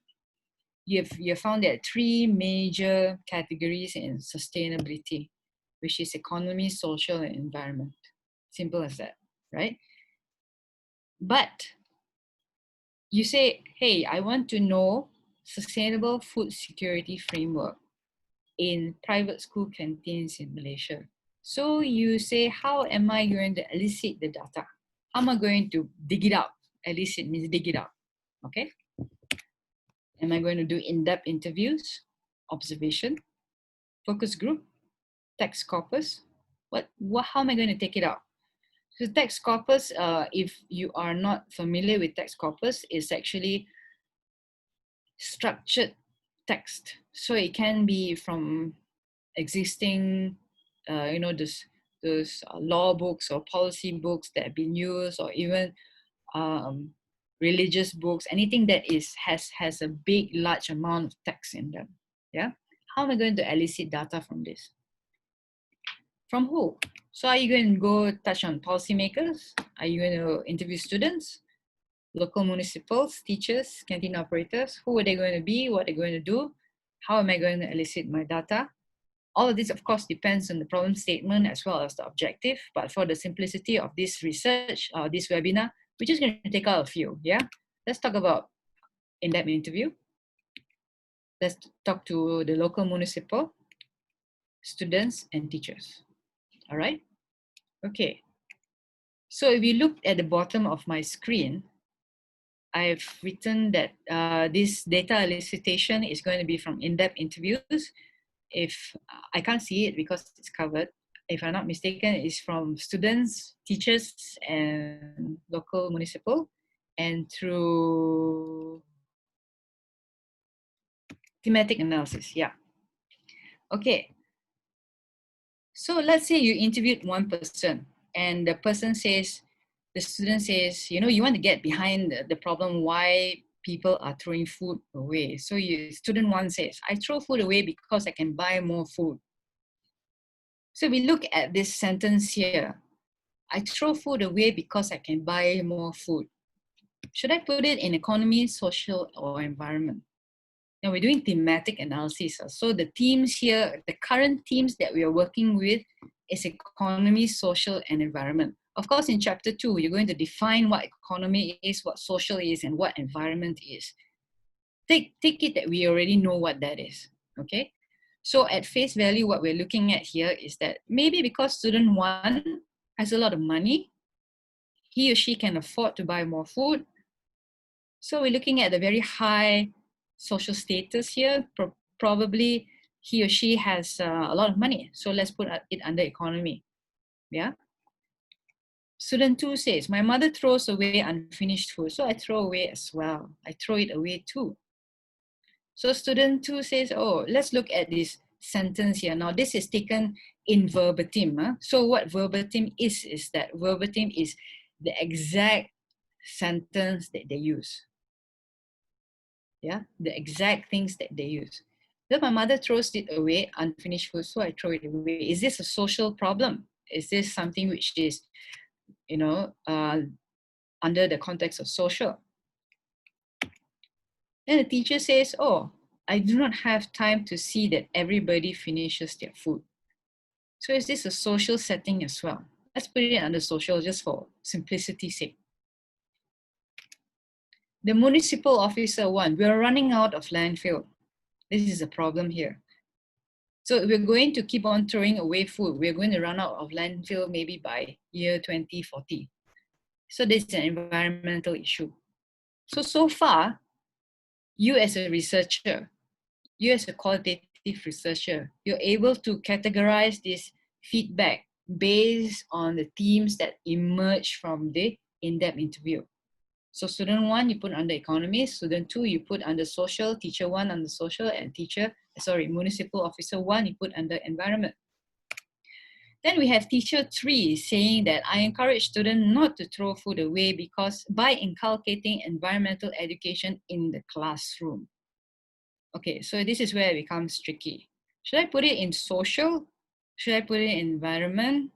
S2: you found that 3 major categories in sustainability, which is economy, social, and environment. Simple as that, right? But you say, hey, I want to know sustainable food security framework in private school canteens in Malaysia. So you say, how am I going to elicit the data? How am I going to dig it out? Elicit means dig it out, okay? Am I going to do in-depth interviews, observation, focus group, text corpus? How am I going to take it out? So text corpus, if you are not familiar with text corpus, is actually structured text. So it can be from existing, those law books or policy books that have been used, or even um, religious books, anything that has a big, large amount of text in them. Yeah. How am I going to elicit data from this? From who? So are you going to go touch on policymakers? Are you going to interview students, local municipals, teachers, canteen operators? Who are they going to be? What are they going to do? How am I going to elicit my data? All of this, of course, depends on the problem statement as well as the objective. But for the simplicity of this research, this webinar, we're just going to take out a few. Yeah, let's talk about in-depth interview. Let's talk to the local municipal, students, and teachers. All right. Okay. So if you look at the bottom of my screen, I've written that this data elicitation is going to be from in-depth interviews. If I can't see it because it's covered, if I'm not mistaken, it's from students, teachers, and local municipal, and through thematic analysis. Yeah. Okay. So let's say you interviewed one person, and the person says, the student says, you want to get behind the problem why people are throwing food away. So student one says, I throw food away because I can buy more food. So we look at this sentence here. I throw food away because I can buy more food. Should I put it in economy, social, or environment? Now we're doing thematic analysis. So the themes here, the current themes that we are working with is economy, social, and environment. Of course, in chapter 2, you're going to define what economy is, what social is, and what environment is. Take it that we already know what that is, okay? So at face value, what we're looking at here is that maybe because student 1 has a lot of money, he or she can afford to buy more food. So we're looking at the very high social status here. Probably he or she has a lot of money. So let's put it under economy. Yeah. Student 2 says, my mother throws away unfinished food, so I throw away as well. I throw it away too. So student 2 says, oh, let's look at this sentence here. Now this is taken in verbatim. Huh? So what verbatim is that verbatim is the exact sentence that they use. Yeah, the exact things that they use. Then my mother throws it away, unfinished food, so I throw it away. Is this a social problem? Is this something which is, under the context of social? Then the teacher says, oh, I do not have time to see that everybody finishes their food. So is this a social setting as well? Let's put it under social just for simplicity's sake. The municipal officer 1, we're running out of landfill. This is a problem here. So we're going to keep on throwing away food. We're going to run out of landfill maybe by year 2040. So this is an environmental issue. So far, you as a researcher, you as a qualitative researcher, you're able to categorize this feedback based on the themes that emerge from the in-depth interview. So student 1, you put under economy. Student 2, you put under social. Teacher 1 under social, and municipal officer 1, you put under environment. Then we have teacher 3 saying that I encourage students not to throw food away because by inculcating environmental education in the classroom. Okay, so this is where it becomes tricky. Should I put it in social? Should I put it in environment?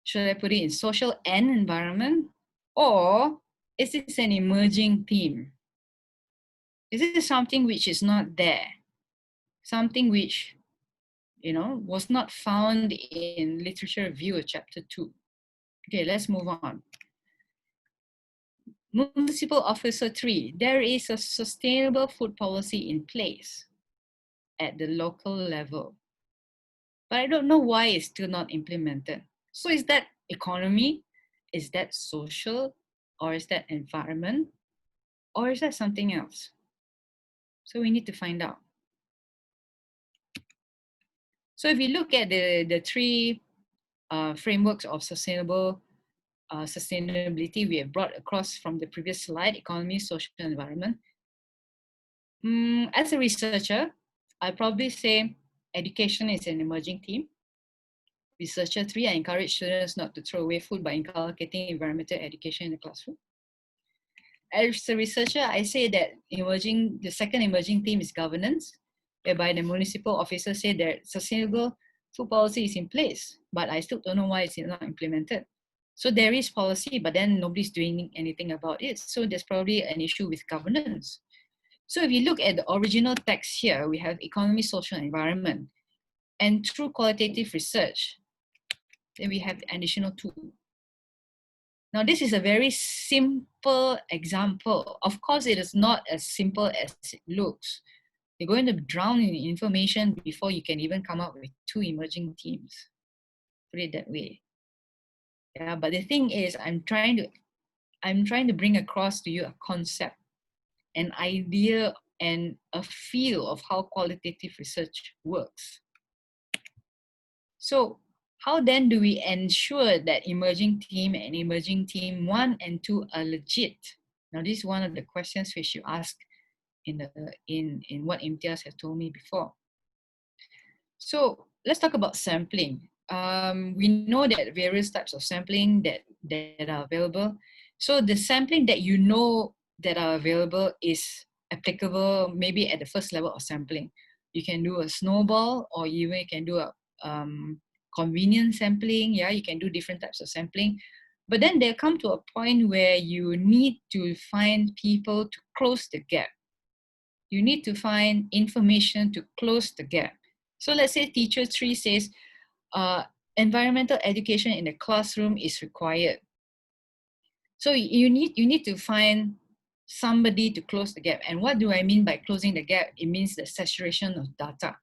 S2: Should I put it in social and environment? Or is this an emerging theme? Is it something which is not there? Something which, was not found in literature review of chapter 2. Okay, let's move on. Municipal Officer 3, there is a sustainable food policy in place at the local level. But I don't know why it's still not implemented. So is that economy? Is that social? Or is that environment? Or is that something else? So we need to find out. So if you look at the three frameworks of sustainability we have brought across from the previous slide, economy, social, environment. As a researcher, I probably say education is an emerging theme. Researcher 3, I encourage students not to throw away food by inculcating environmental education in the classroom. As a researcher, I say that the second emerging theme is governance, whereby the municipal officers say that sustainable food policy is in place, but I still don't know why it's not implemented. So there is policy, but then nobody's doing anything about it. So there's probably an issue with governance. So if you look at the original text here, we have economy, social, environment. And through qualitative research, then we have the additional 2. Now, this is a very simple example. Of course, it is not as simple as it looks. You're going to drown in information before you can even come up with 2 emerging themes. Put it that way. Yeah, but the thing is, I'm trying to bring across to you a concept, an idea, and a feel of how qualitative research works. So, how then do we ensure that emerging theme and emerging theme 1 and 2 are legit? Now, this is one of the questions which you ask in what Imtiaz has told me before. So let's talk about sampling. We know that various types of sampling that are available. So the sampling that you know that are available is applicable maybe at the first level of sampling. You can do a snowball, or even you can do a convenience sampling. Yeah, you can do different types of sampling. But then there come to a point where you need to find people to close the gap. You need to find information to close the gap. So let's say teacher 3 says, environmental education in the classroom is required. So you need to find somebody to close the gap. And what do I mean by closing the gap? It means the saturation of data.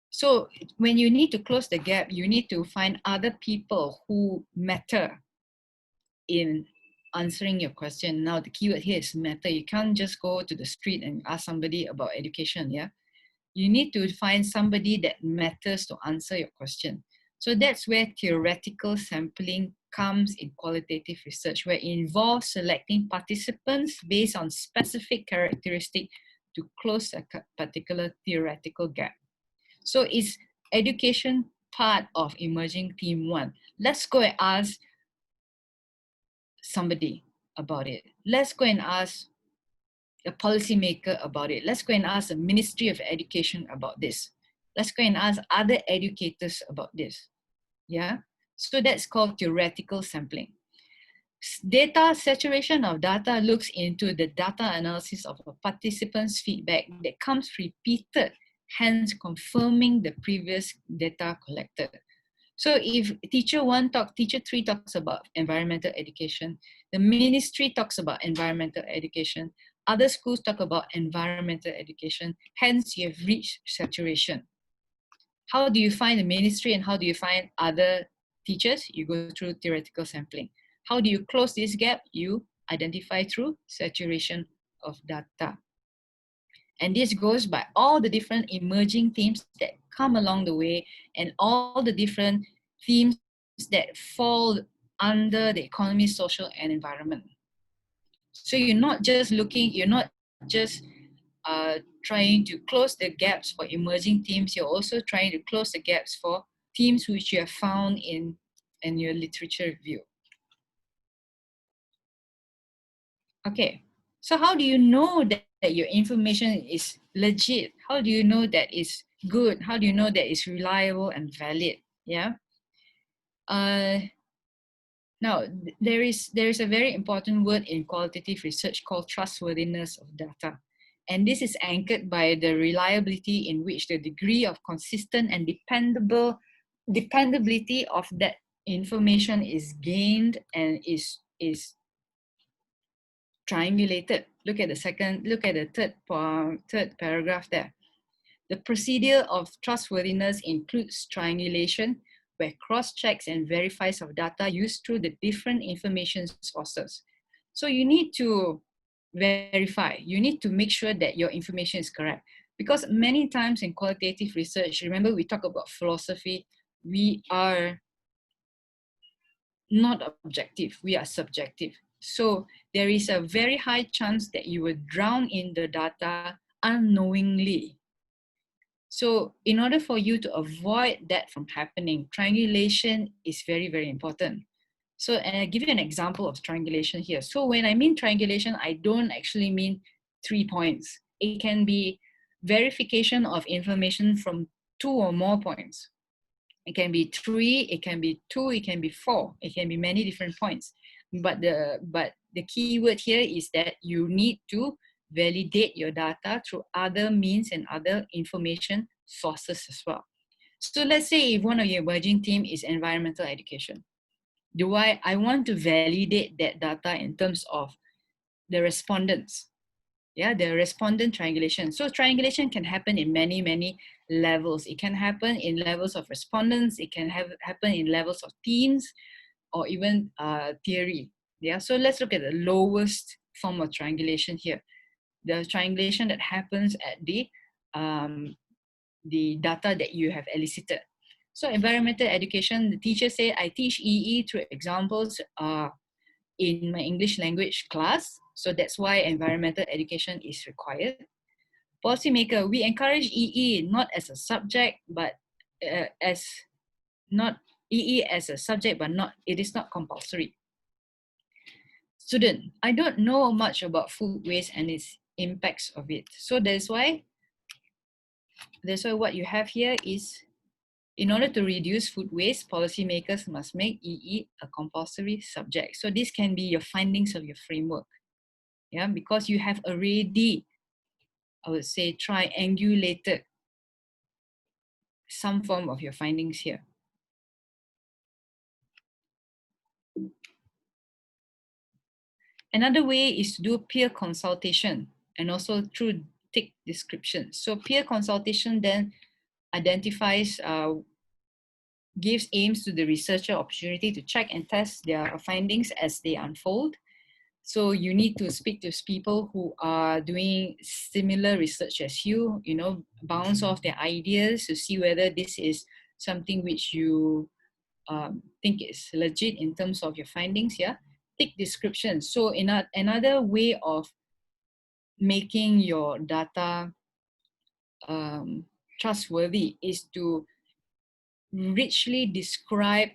S2: So when you need to close the gap, you need to find other people who matter in answering your question. Now the keyword here is matter. You can't just go to the street and ask somebody about education, yeah? You need to find somebody that matters to answer your question. So that's where theoretical sampling comes in qualitative research, where it involves selecting participants based on specific characteristics to close a particular theoretical gap. So is education part of emerging theme 1? Let's go and ask somebody about it. Let's go and ask a policymaker about it. Let's go and ask the Ministry of Education about this. Let's go and ask other educators about this. Yeah, so that's called theoretical sampling. Data saturation of data looks into the data analysis of a participant's feedback that comes repeated, hence confirming the previous data collected. So if teacher 3 talks about environmental education, the ministry talks about environmental education, other schools talk about environmental education, hence you have reached saturation. How do you find the ministry and how do you find other teachers? You go through theoretical sampling. How do you close this gap? You identify through saturation of data. And this goes by all the different emerging themes that come along the way and all the different themes that fall under the economy, social, and environment. So you're not just trying to close the gaps for emerging themes, you're also trying to close the gaps for themes which you have found in your literature review. Okay, so how do you know that your information is legit? How do you know that it's good? How do you know that it's reliable and valid? Yeah. Now, there is a very important word in qualitative research called trustworthiness of data. And this is anchored by the reliability in which the degree of consistent and dependability of that information is gained and is triangulated. Look at the third paragraph there. The procedure of trustworthiness includes triangulation, where cross-checks and verifies of data used through the different information sources. So you need to verify, you need to make sure that your information is correct. Because many times in qualitative research, remember we talk about philosophy, we are not objective, we are subjective. So there is a very high chance that you will drown in the data unknowingly. So in order for you to avoid that from happening, triangulation is very, very important. So, and I'll give you an example of triangulation here. So when I mean triangulation, I don't actually mean 3 points. It can be verification of information from 2 or more points. It can be 3, it can be 2, it can be 4, it can be many different points. But the key word here is that you need to validate your data through other means and other information sources as well. So let's say if one of your emerging team is environmental education, I want to validate that data in terms of the respondents. Yeah, the respondent triangulation. So triangulation can happen in many, many levels. It can happen in levels of respondents. It can happen in levels of teams or even theory. Yeah, so let's look at the lowest form of triangulation here. The triangulation that happens at the data that you have elicited. So environmental education, the teacher say, I teach EE through examples in my English language class. So that's why environmental education is required. Policymaker, we encourage EE not as a subject, but as not EE as a subject, but not, it is not compulsory. Student, I don't know much about food waste and its impacts of it. So that's why what you have here is, in order to reduce food waste, policymakers must make EE a compulsory subject. So this can be your findings of your framework. Yeah, because you have already, I would say, triangulated some form of your findings here. Another way is to do peer consultation and also through tick description. So peer consultation then identifies, gives aims to the researcher opportunity to check and test their findings as they unfold. So you need to speak to people who are doing similar research as you know, bounce off their ideas to see whether this is something which you think is legit in terms of your findings. Yeah, thick description. So in another way of making your data trustworthy is to richly describe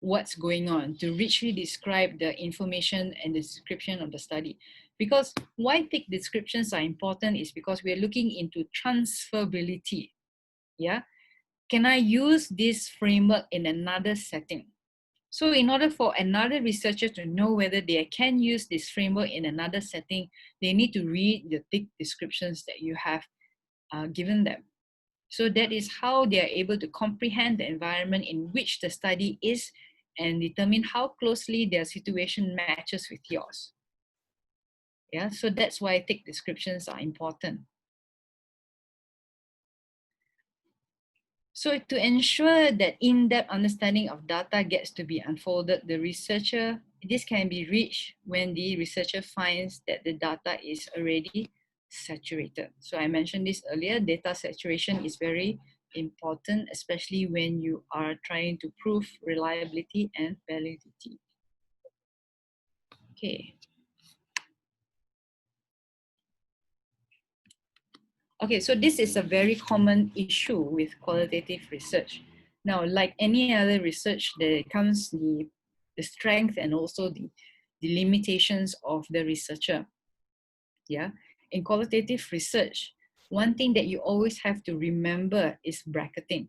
S2: what's going on, to richly describe the information and the description of the study. Because why thick descriptions are important is because we're looking into transferability. Yeah, can I use this framework in another setting? So in order for another researcher to know whether they can use this framework in another setting, they need to read the thick descriptions that you have given them. So that is how they are able to comprehend the environment in which the study is and determine how closely their situation matches with yours. Yeah, so that's why thick descriptions are important. So to ensure that in-depth understanding of data gets to be unfolded, this can be reached when the researcher finds that the data is already saturated. So I mentioned this earlier, data saturation is very important, especially when you are trying to prove reliability and validity. Okay. Okay, so this is a very common issue with qualitative research. Now, like any other research, there comes the strength and also the limitations of the researcher. Yeah, in qualitative research, one thing that you always have to remember is bracketing.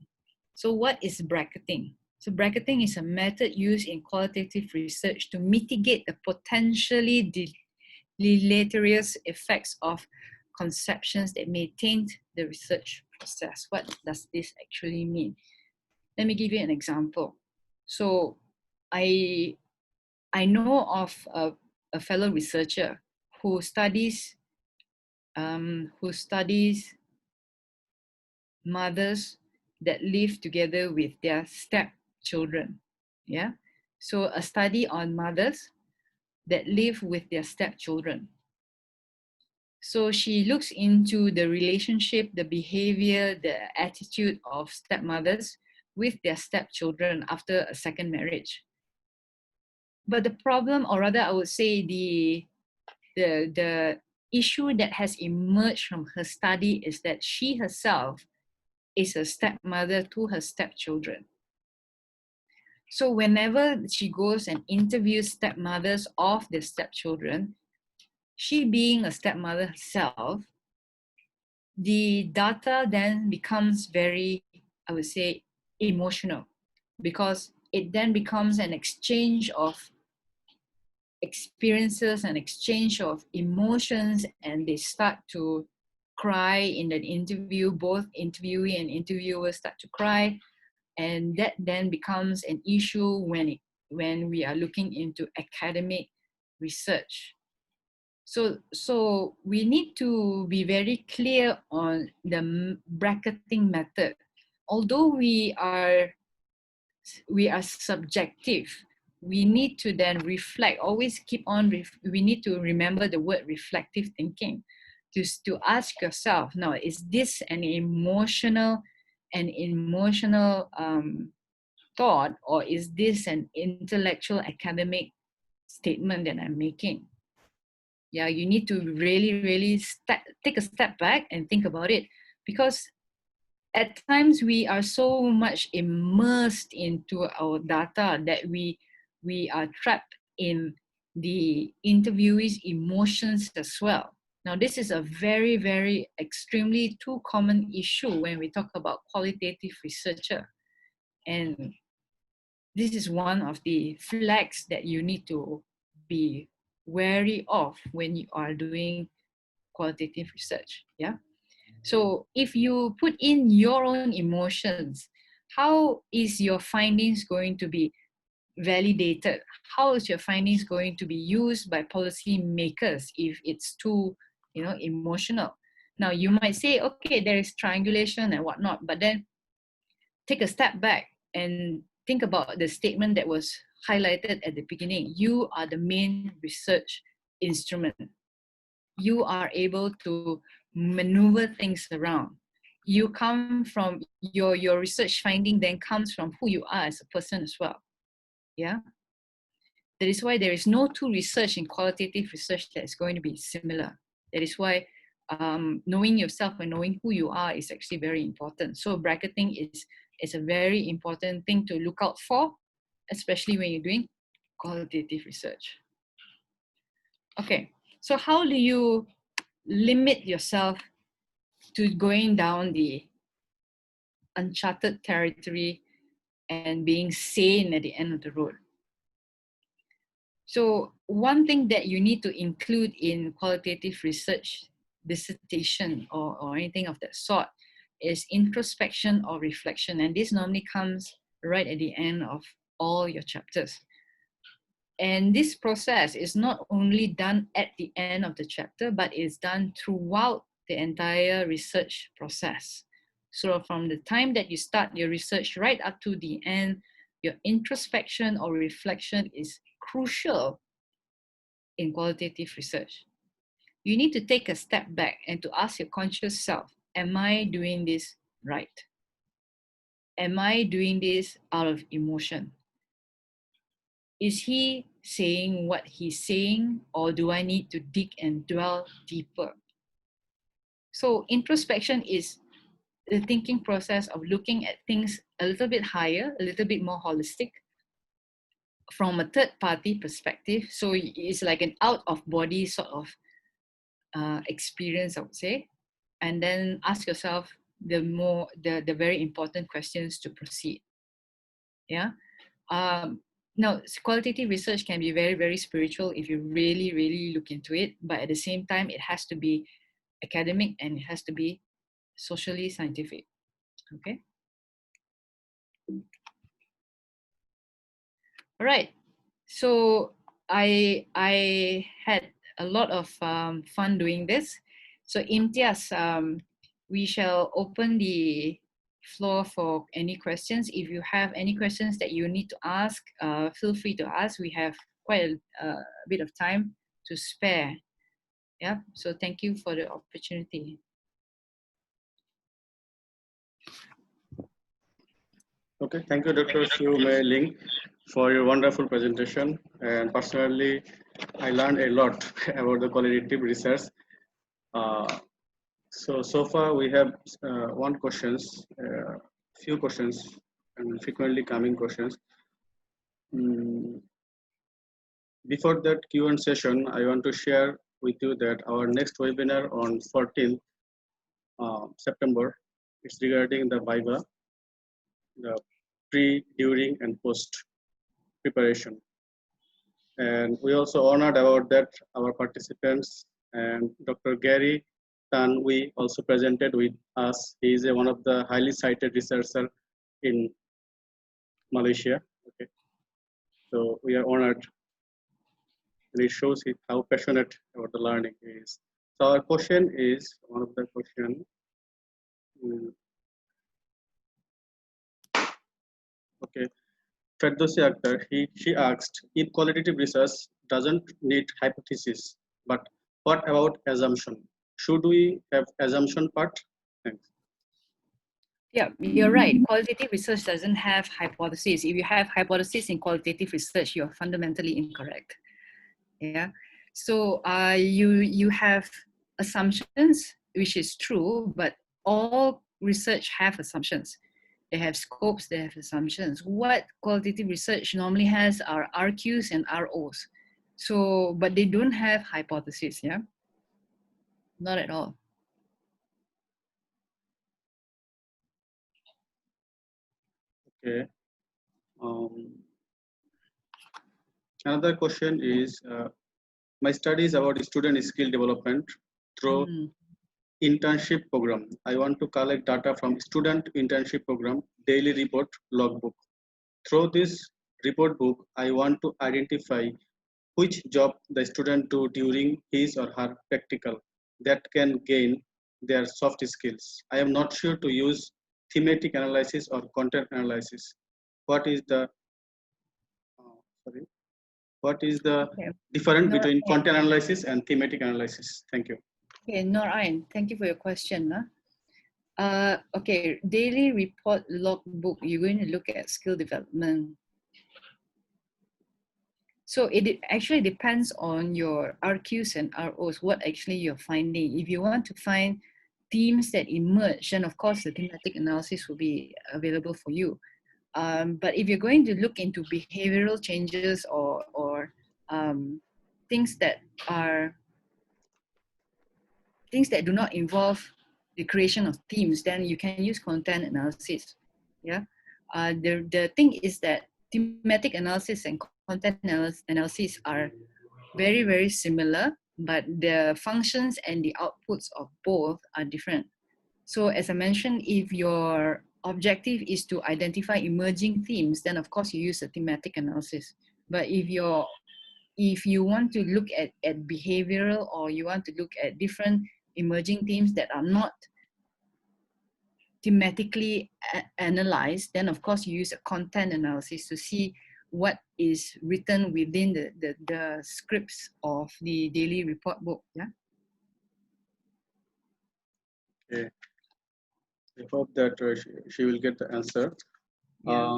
S2: So what is bracketing? So bracketing is a method used in qualitative research to mitigate the potentially deleterious effects of conceptions that may taint the research process. What does this actually mean? Let me give you an example. So I know of a fellow researcher who studies mothers that live together with their stepchildren. Yeah, so a study on mothers that live with their stepchildren. So she looks into the relationship, the behavior, the attitude of stepmothers with their stepchildren after a second marriage. But the problem, or rather I would say the issue that has emerged from her study is that she herself is a stepmother to her stepchildren. So whenever she goes and interviews stepmothers of the stepchildren, she being a stepmother herself, the data then becomes very, I would say, emotional, because it then becomes an exchange of experiences, an exchange of emotions, and they start to cry in that interview. Both interviewee and interviewer start to cry, and that then becomes an issue when we are looking into academic research. So we need to be very clear on the bracketing method. Although we are subjective, we need to then reflect, always keep on, we need to remember the word reflective thinking, to ask yourself, now, is this an emotional thought, or is this an intellectual academic statement that I'm making? Yeah, you need to really take a step back and think about it, because at times we are so much immersed into our data that we are trapped in the interviewee's emotions as well. Now, this is a very extremely too common issue when we talk about qualitative researcher. And this is one of the flags that you need to be wary of when you are doing qualitative research. Yeah. So if you put in your own emotions, how is your findings going to be validated? How is your findings going to be used by policy makers if it's too, emotional? Now you might say, okay, there is triangulation and whatnot, but then take a step back and think about the statement that was highlighted at the beginning. You are the main research instrument. You are able to maneuver things around. You come from your research finding then comes from who you are as a person as well. Yeah. That is why there is no two research in qualitative research that is going to be similar. That is why knowing yourself and knowing who you are is actually very important. So bracketing is a very important thing to look out for, especially when you're doing qualitative research. Okay, so how do you limit yourself to going down the uncharted territory and being sane at the end of the road? So one thing that you need to include in qualitative research dissertation or anything of that sort is introspection or reflection. And this normally comes right at the end of all your chapters. And this process is not only done at the end of the chapter, but is done throughout the entire research process. So from the time that you start your research right up to the end, your introspection or reflection is crucial in qualitative research. You need to take a step back and to ask your conscious self, am I doing this right? Am I doing this out of emotion? Is he saying what he's saying, or do I need to dig and dwell deeper? So introspection is the thinking process of looking at things a little bit higher, a little bit more holistic, from a third party perspective. So it's like an out of body sort of experience, I would say. And then ask yourself the very important questions to proceed. Yeah. Now, qualitative research can be very spiritual if you really look into it, but at the same time, it has to be academic and it has to be socially scientific. Okay. All right. So I had a lot of fun doing this. So Imtiaz, we shall open the floor for any questions. If you have any questions that you need to ask, feel free to ask. We have quite a bit of time to spare. Yeah, so thank you for the opportunity.
S1: Okay, thank you, Dr. Siow May Ling, for your wonderful presentation. And personally, I learned a lot about the qualitative research. So far we have few questions, and frequently coming questions. Before that Q&A session, I want to share with you that our next webinar on 14th September is regarding the Viva, the pre, during, and post preparation. And we also honored about that our participants, and Dr. Gary Tan, we also presented with us. He is one of the highly cited researcher in Malaysia. Okay, so we are honored, and it shows how passionate about the learning he is. So our question is one of the question. Okay, Ferdowsi Akhtar, she asked if qualitative research doesn't need hypothesis, but what about assumption? Should we have assumption part? Thanks.
S2: Yeah, you're right. Qualitative research doesn't have hypotheses. If you have hypotheses in qualitative research, you're fundamentally incorrect. Yeah. So you have assumptions, which is true, but all research have assumptions. They have scopes, they have assumptions. What qualitative research normally has are RQs and ROs. So, but they don't have hypotheses, yeah? Not at all.
S1: Okay. Another question is, my studies about student skill development through internship program. I want to collect data from student internship program, daily report, logbook. Through this report book, I want to identify which job the student do during his or her practical that can gain their soft skills. I am not sure to use thematic analysis or content analysis. What is the What is the difference between content analysis and thematic analysis? Thank you.
S2: Okay, Norain, thank you for your question. Okay, daily report logbook, you're going to look at skill development. So it actually depends on your RQs and ROs, what actually you're finding. If you want to find themes that emerge, then of course the thematic analysis will be available for you. But if you're going to look into behavioral changes or things that do not involve the creation of themes, then you can use content analysis. Yeah. The thing is that thematic analysis and content analysis are very, very similar, but the functions and the outputs of both are different. So as I mentioned, if your objective is to identify emerging themes, then of course you use a thematic analysis. But if you want to look at behavioral, or you want to look at different emerging themes that are not thematically analyzed, then of course you use a content analysis to see what is written within the scripts of the daily report book. Yeah.
S1: Okay. I hope that she will get the answer. Yeah.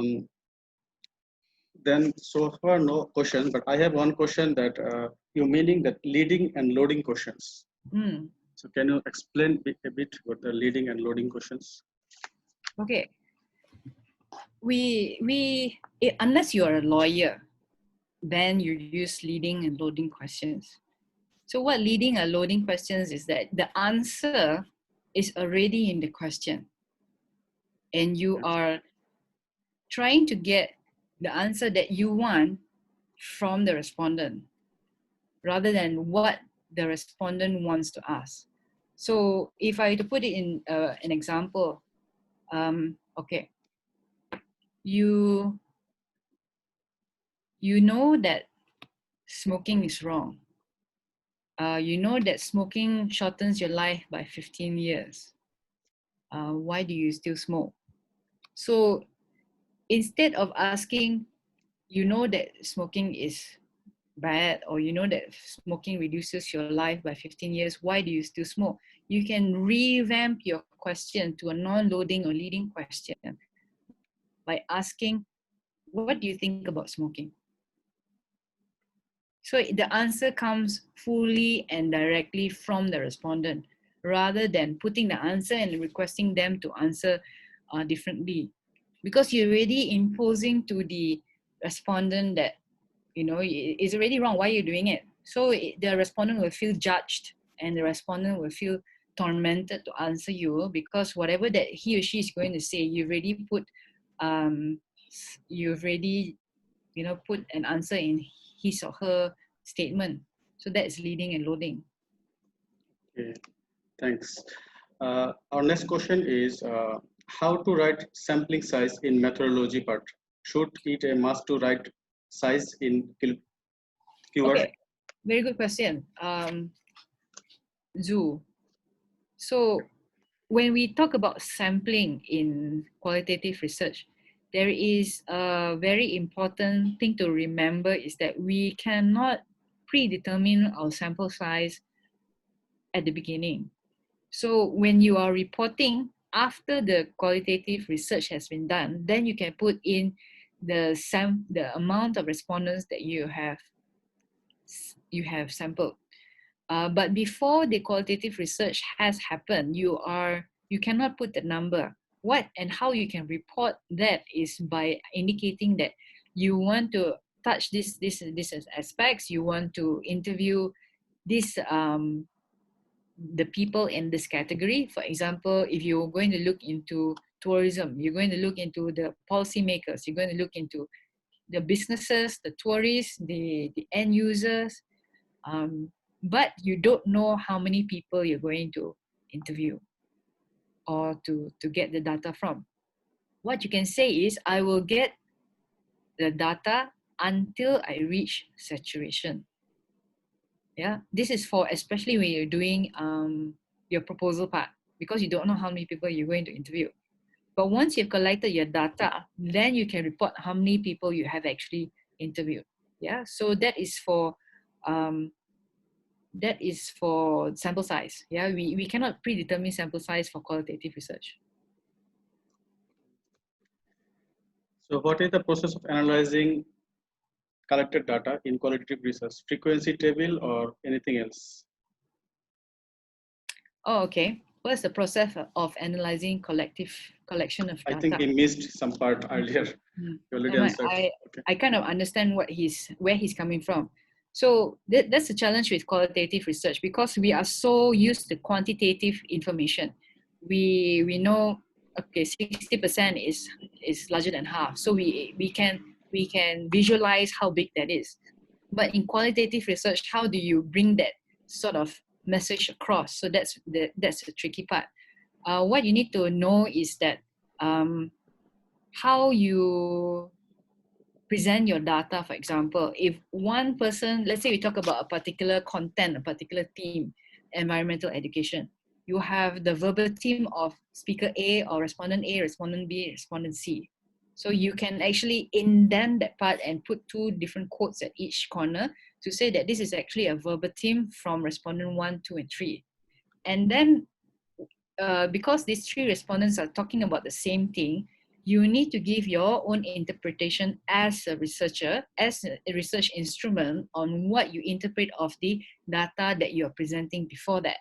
S1: Then so far no question, but I have one question that you're meaning that leading and loading questions. So can you explain a bit what the leading and loading questions?
S2: Okay. Unless you are a lawyer, then you use leading and loading questions. So what leading and loading questions is that the answer is already in the question, and you are trying to get the answer that you want from the respondent rather than what the respondent wants to ask. So if I to put it in an example, okay, you know that smoking is wrong. You know that smoking shortens your life by 15 years. Why do you still smoke? So instead of asking, you know that smoking is bad, or you know that smoking reduces your life by 15 years, why do you still smoke? You can revamp your question to a non-loading or leading question. by asking, what do you think about smoking? So the answer comes fully and directly from the respondent, rather than putting the answer and requesting them to answer differently. Because you're already imposing to the respondent that, you know, it's already wrong, why are you doing it? So the respondent will feel judged, and the respondent will feel tormented to answer you, because whatever that he or she is going to say, you've already put, put an answer in his or her statement. So that's leading and loading.
S1: Okay, thanks. Our next question is how to write sampling size in methodology part. Should it a must to write size in keyword?
S2: Okay, very good question. Zoo. So when we talk about sampling in qualitative research, there is a very important thing to remember is that we cannot predetermine our sample size at the beginning. So when you are reporting after the qualitative research has been done, then you can put in the amount of respondents that you have sampled. But before the qualitative research has happened, you cannot put the number. What and how you can report that is by indicating that you want to touch this aspects. You want to interview this the people in this category. For example, if you're going to look into tourism, you're going to look into the policymakers, you're going to look into the businesses, the tourists, the end users, but you don't know how many people you're going to interview or to get the data from. What you can say is, I will get the data until I reach saturation. Yeah, this is for especially when you're doing your proposal part, because you don't know how many people you're going to interview. But once you've collected your data, then you can report how many people you have actually interviewed. Yeah, so that is for sample size. Yeah, we cannot predetermine sample size for qualitative research.
S1: So what is the process of analyzing collected data in qualitative research? Frequency table or anything else?
S2: Oh, okay. What's the process of analyzing collection of data?
S1: I think we missed some part earlier. You already answered.
S2: I kind of understand where he's coming from. So that's the challenge with qualitative research, because we are so used to quantitative information. We know, okay, 60% is larger than half. So we can visualize how big that is. But in qualitative research, how do you bring that sort of message across? So that's the tricky part. What you need to know is that how you present your data. For example, if one person, let's say we talk about a particular content, a particular theme, environmental education, you have the verbatim of speaker A or respondent A, respondent B, respondent C. So you can actually indent that part and put 2 different quotes at each corner to say that this is actually a verbatim from respondent 1, 2, and 3. And then because these 3 respondents are talking about the same thing, you need to give your own interpretation as a researcher, as a research instrument on what you interpret of the data that you are presenting before that.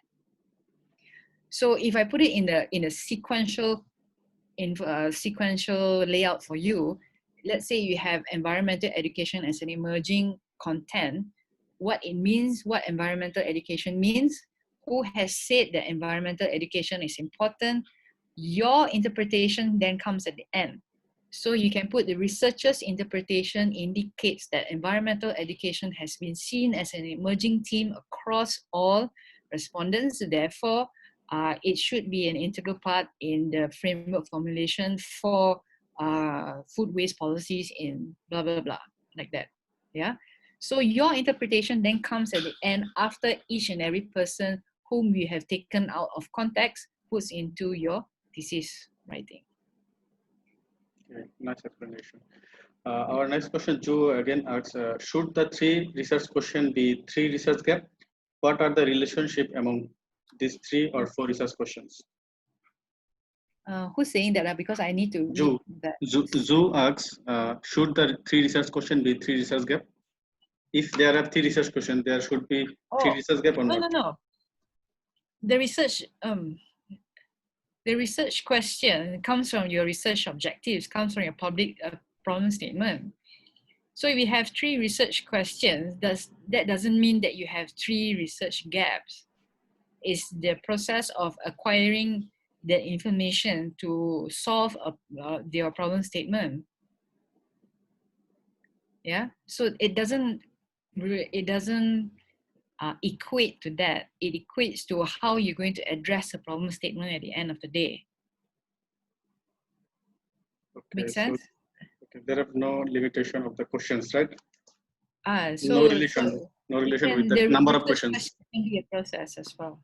S2: So if I put it in a sequential layout for you, let's say you have environmental education as an emerging content, what it means, what environmental education means, who has said that environmental education is important, your interpretation then comes at the end. So you can put the researcher's interpretation indicates that environmental education has been seen as an emerging theme across all respondents. Therefore, it should be an integral part in the framework formulation for food waste policies in blah, blah, blah, like that. Yeah. So your interpretation then comes at the end after each and every person whom you have taken out of context puts into your thesis writing.
S1: Okay, nice explanation. Our next question, Joe again asks, should the 3 research question be 3 research gap? What are the relationship among these 3 or 4 research questions?
S2: Who's saying that? Because I need to read that.
S1: Zoo asks, should the 3 research question be 3 research gap? If there are 3 research questions, there should be 3 research gap or not?
S2: No. The research question comes from your research objectives, comes from your public problem statement. So if you have 3 research questions, that doesn't mean that you have 3 research gaps. It's the process of acquiring the information to solve your problem statement. Yeah, so it doesn't equate to that. It equates to how you're going to address a problem statement at the end of the day.
S1: Okay,
S2: Make sense?
S1: So, okay, there are no limitation of the questions, right?
S2: So,
S1: no relation with the number of questions.
S2: Can be a process as well.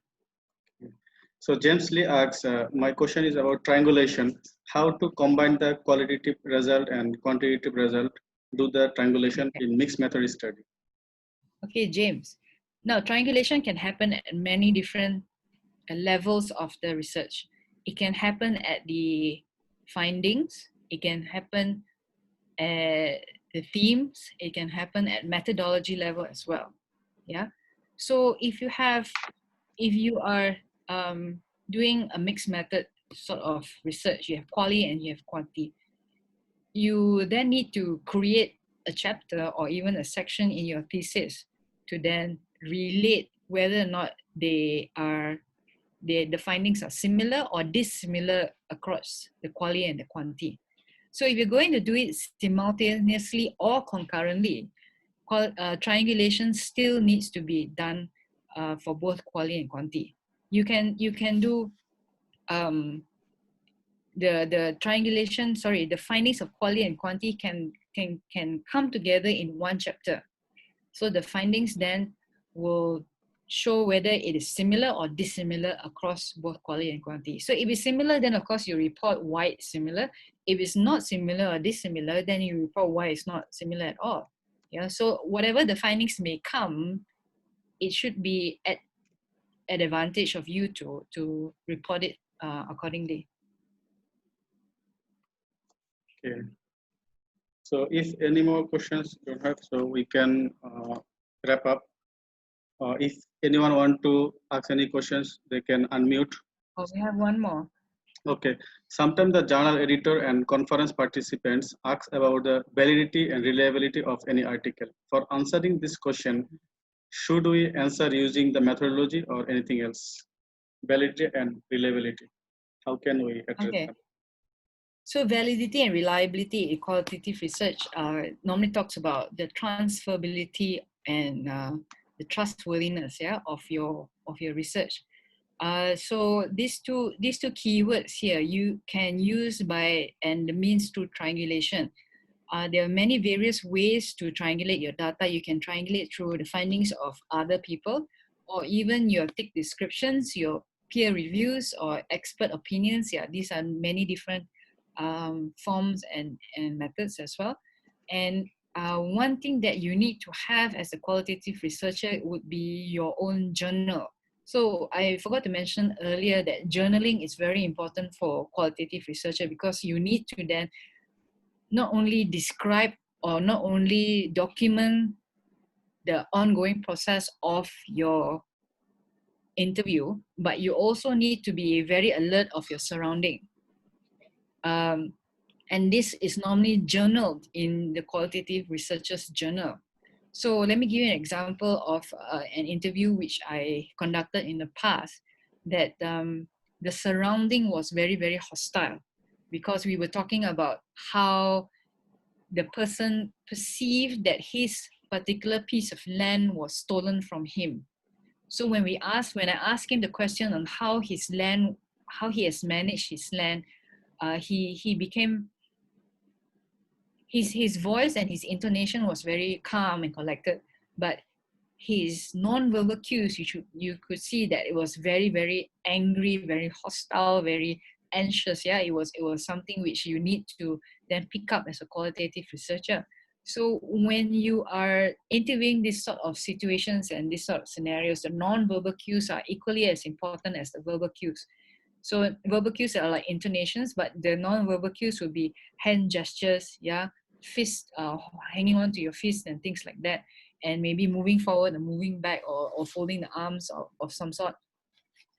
S1: So James Lee asks, my question is about triangulation. How to combine the qualitative result and quantitative result, do the triangulation in mixed method study.
S2: Okay, James. Now, triangulation can happen at many different levels of the research. It can happen at the findings. It can happen at the themes. It can happen at methodology level as well. Yeah. So if you are doing a mixed method sort of research, you have quali and you have quanti. You then need to create a chapter or even a section in your thesis to then relate whether or not the findings are similar or dissimilar across the quali and the quanti. So if you're going to do it simultaneously or concurrently, triangulation still needs to be done for both quali and quanti. You can do the triangulation. Sorry, the findings of quali and quanti can come together in one chapter. So the findings then will show whether it is similar or dissimilar across both quali and quanti. So if it's similar, then of course you report why it's similar. If it's not similar or dissimilar, then you report why it's not similar at all. Yeah. So whatever the findings may come, it should be at advantage of you to report it accordingly.
S1: Okay. So if any more questions you have, so we can wrap up. If anyone want to ask any questions, they can unmute.
S2: Oh, we have one more.
S1: Okay. Sometimes the journal editor and conference participants ask about the validity and reliability of any article. For answering this question, should we answer using the methodology or anything else? Validity and reliability. How can we address them?
S2: So validity and reliability in qualitative research normally talks about the transferability and the trustworthiness, of your research. So these two keywords here you can use and the means through triangulation. There are many various ways to triangulate your data. You can triangulate through the findings of other people, or even your thick descriptions, your peer reviews, or expert opinions. Yeah, these are many different forms and methods as well. And one thing that you need to have as a qualitative researcher would be your own journal. So I forgot to mention earlier that journaling is very important for qualitative researcher, because you need to then not only describe or not only document the ongoing process of your interview, but you also need to be very alert of your surrounding. And this is normally journaled in the qualitative researcher's journal. So let me give you an example of an interview which I conducted in the past, that the surrounding was very, very hostile, because we were talking about how the person perceived that his particular piece of land was stolen from him. So when I asked him the question on how he has managed his land, he became, his voice and his intonation was very calm and collected, but his non-verbal cues, you could see that it was very, very angry, very hostile, very anxious. Yeah, it was something which you need to then pick up as a qualitative researcher. So when you are interviewing this sort of situations and this sort of scenarios, the non-verbal cues are equally as important as the verbal cues. So verbal cues are like intonations, but the non-verbal cues would be hand gestures, yeah, fist, hanging on to your fist and things like that, and maybe moving forward and moving back, or folding the arms of some sort.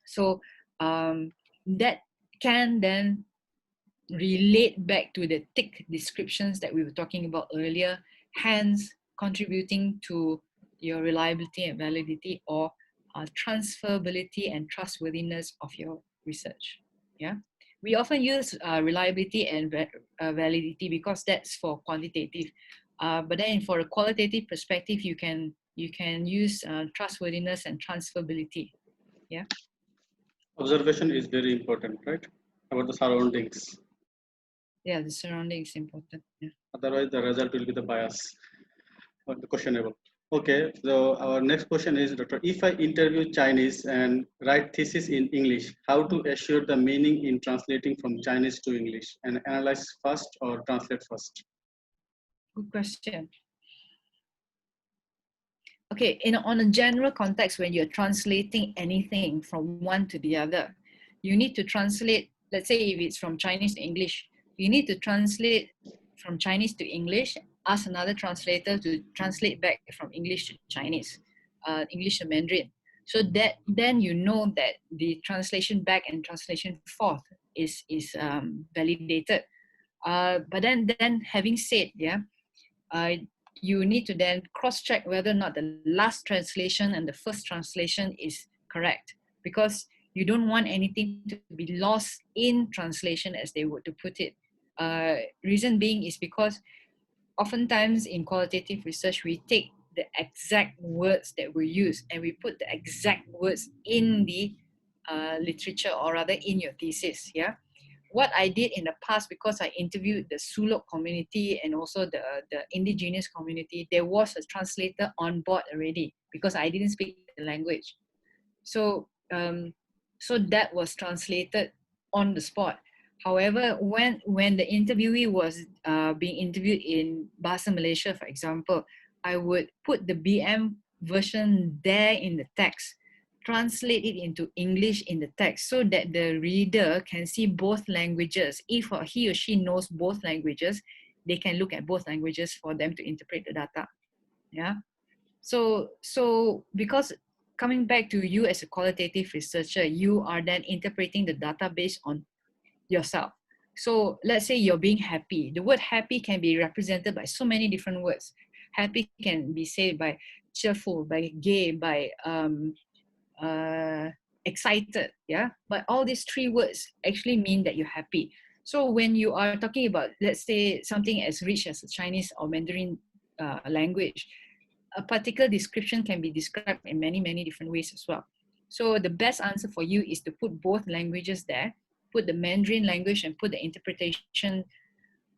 S2: So that can then relate back to the thick descriptions that we were talking about earlier, hence contributing to your reliability and validity, or transferability and trustworthiness of your research. Yeah, we often use reliability and validity because that's for quantitative, but then for a qualitative perspective, you can use trustworthiness and transferability. Yeah.
S1: Observation is very important, right? About the surroundings.
S2: Yeah, the surrounding is important. Yeah.
S1: Otherwise, the result will be the bias or the questionable. Okay, so our next question is, Doctor, if I interview Chinese and write thesis in English, how to assure the meaning in translating from Chinese to English, and analyze first or translate first?
S2: Good question. Okay, on a general context, when you're translating anything from one to the other, you need to translate, let's say if it's from Chinese to English, you need to translate from Chinese to English, ask another translator to translate back from English to Chinese, English to Mandarin. So that then you know that the translation back and translation forth is validated. But then having said, yeah, you need to then cross-check whether or not the last translation and the first translation is correct, because you don't want anything to be lost in translation, as they would to put it. Reason being is because oftentimes in qualitative research, we take the exact words that we use and we put the exact words in the literature, or rather in your thesis, yeah? What I did in the past, because I interviewed the Suluk community and also the indigenous community, there was a translator on board already because I didn't speak the language. So, so that was translated on the spot. However, when the interviewee was being interviewed in Bahasa Malaysia, for example, I would put the BM version there in the text, translate it into English in the text so that the reader can see both languages. If he or she knows both languages, they can look at both languages for them to interpret the data. Yeah. So because coming back to you as a qualitative researcher, you are then interpreting the data based on yourself. So let's say you're being happy. The word happy can be represented by so many different words. Happy can be said by cheerful, by gay, by excited, yeah? But all these three words actually mean that you're happy. So when you are talking about, let's say, something as rich as a Chinese or Mandarin language, a particular description can be described in many, many different ways as well. So the best answer for you is to put both languages there, put the Mandarin language and put the interpretation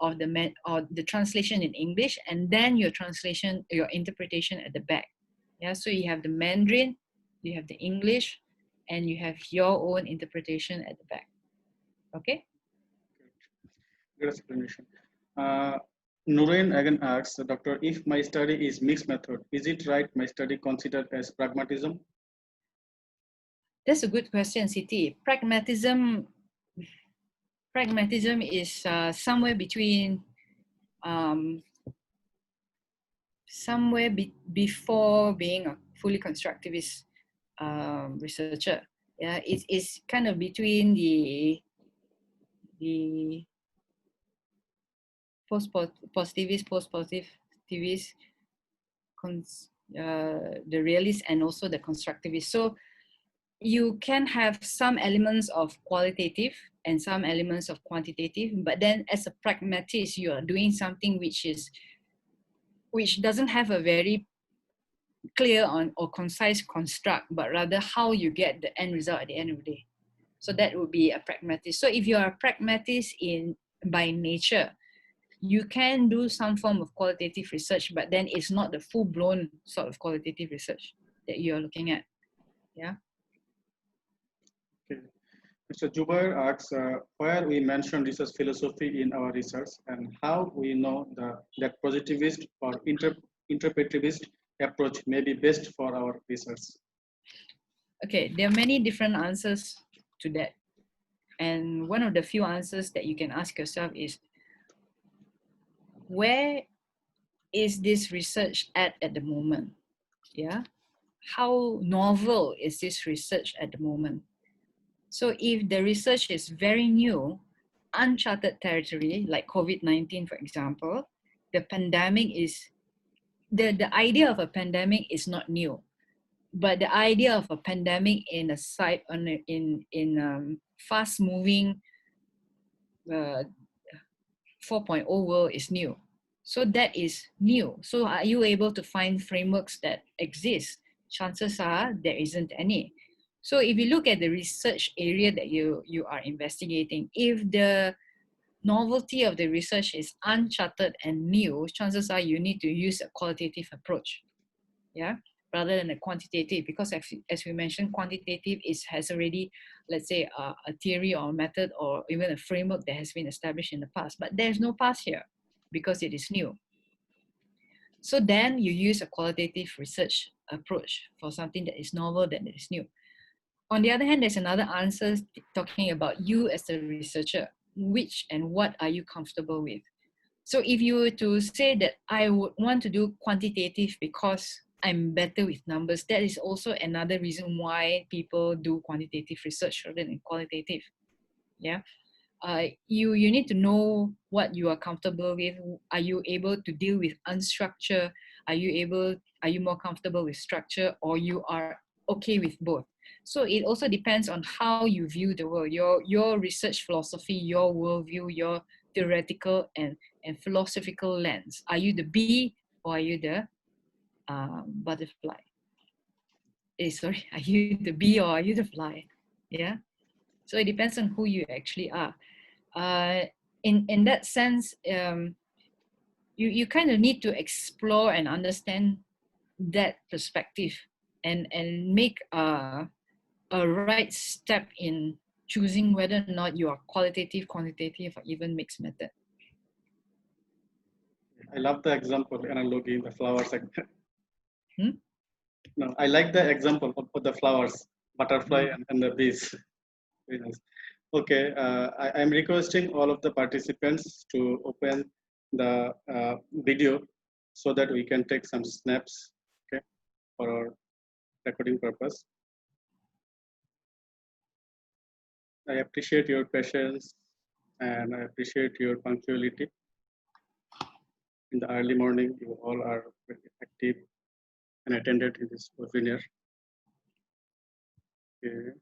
S2: of the translation in English, and then your interpretation at the back. Yeah, so you have the Mandarin, you have the English, and you have your own interpretation at the back. Okay?
S1: Good explanation. Nurain again asks, Doctor, if my study is mixed method, is it right my study considered as pragmatism?
S2: That's a good question, Siti. Pragmatism is somewhere between before being a fully constructivist researcher. Yeah, it's kind of between the post-positivist, the realist, and also the constructivist. So you can have some elements of qualitative and some elements of quantitative, but then as a pragmatist, you are doing something which doesn't have a very clear or concise construct, but rather how you get the end result at the end of the day. So that would be a pragmatist. So if you are a pragmatist by nature, you can do some form of qualitative research, but then it's not the full-blown sort of qualitative research that you're looking at. Yeah.
S1: Okay. Mr. Jubair asks, where we mention research philosophy in our research, and how we know that positivist or interpretivist approach may be best for our research?
S2: Okay, there are many different answers to that. And one of the few answers that you can ask yourself is, where is this research at the moment? Yeah. How novel is this research at the moment? So if the research is very new, uncharted territory, like COVID-19, for example, the pandemic is, the idea of a pandemic is not new, but the idea of a pandemic in a site on in fast moving uh, 4.0 world is new. So that is new. So are you able to find frameworks that exist? Chances are there isn't any. So if you look at the research area that you are investigating, if the novelty of the research is uncharted and new, chances are you need to use a qualitative approach, yeah, rather than a quantitative, because as we mentioned, quantitative has already, let's say, a theory or a method or even a framework that has been established in the past, but there's no past here because it is new. So then you use a qualitative research approach for something that is novel, that is new. On the other hand, there's another answer talking about you as a researcher. Which and what are you comfortable with? So if you were to say that I would want to do quantitative because I'm better with numbers, that is also another reason why people do quantitative research rather than qualitative. Yeah. You need to know what you are comfortable with. Are you able to deal with unstructured? Are you more comfortable with structure, or you are okay with both? So it also depends on how you view the world, your research philosophy, your worldview, your theoretical and philosophical lens. Are you the bee or are you the butterfly? Sorry, are you the bee or are you the fly? Yeah. So it depends on who you actually are. In that sense, you kind of need to explore and understand that perspective and make a right step in choosing whether or not you are qualitative, quantitative, or even mixed method.
S1: I love the example analogy, the flowers.
S2: Hmm?
S1: No, I like the example of the flowers, butterfly and the bees. Very nice. Okay, I am requesting all of the participants to open the video so that we can take some snaps, okay, for our recording purpose. I appreciate your patience and I appreciate your punctuality. In the early morning, you all are very active and attended in this webinar. Okay.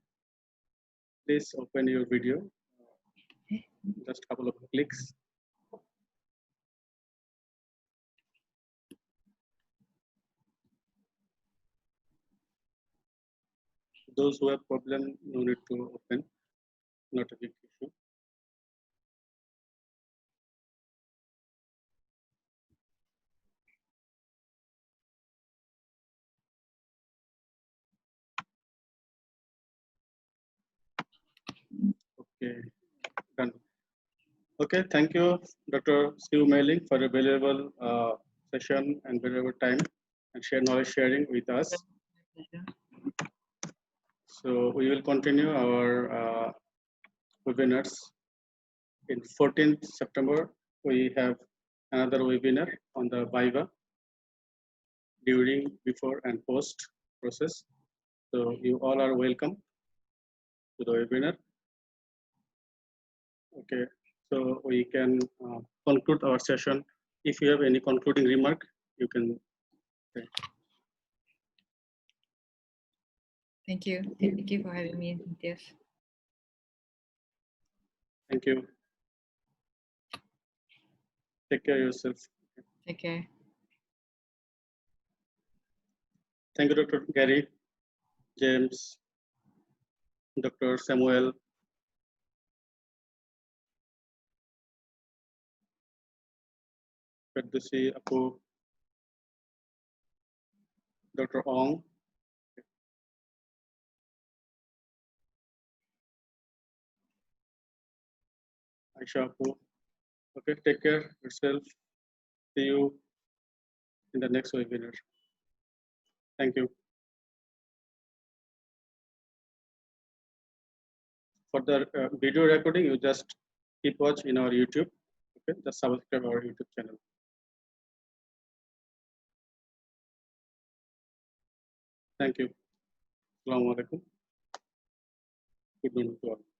S1: Please open your video. Just a couple of clicks. Those who have problem, no need to open. Not a big issue. Okay, done. Okay, thank you, Dr. Siow May Ling, for a valuable session and valuable time and share knowledge sharing with us. So we will continue our webinars. In 14th September, we have another webinar on the Viva during, before, and post process. So you all are welcome to the webinar. Okay, so we can conclude our session. If you have any concluding remark, you can say.
S2: Thank you. Thank you for having me, Imtiaz.
S1: Thank you. Take care of yourself.
S2: Take care.
S1: Thank you, Dr. Gary, James, Dr. Samuel. Good to see Apu, Dr. Ong. Aisha Apu. Okay, take care yourself. See you in the next webinar. Thank you. for the video recording, you just keep watch in our YouTube. Okay, just subscribe our YouTube channel. Thank you. Assalamu alaikum. Good noon to all.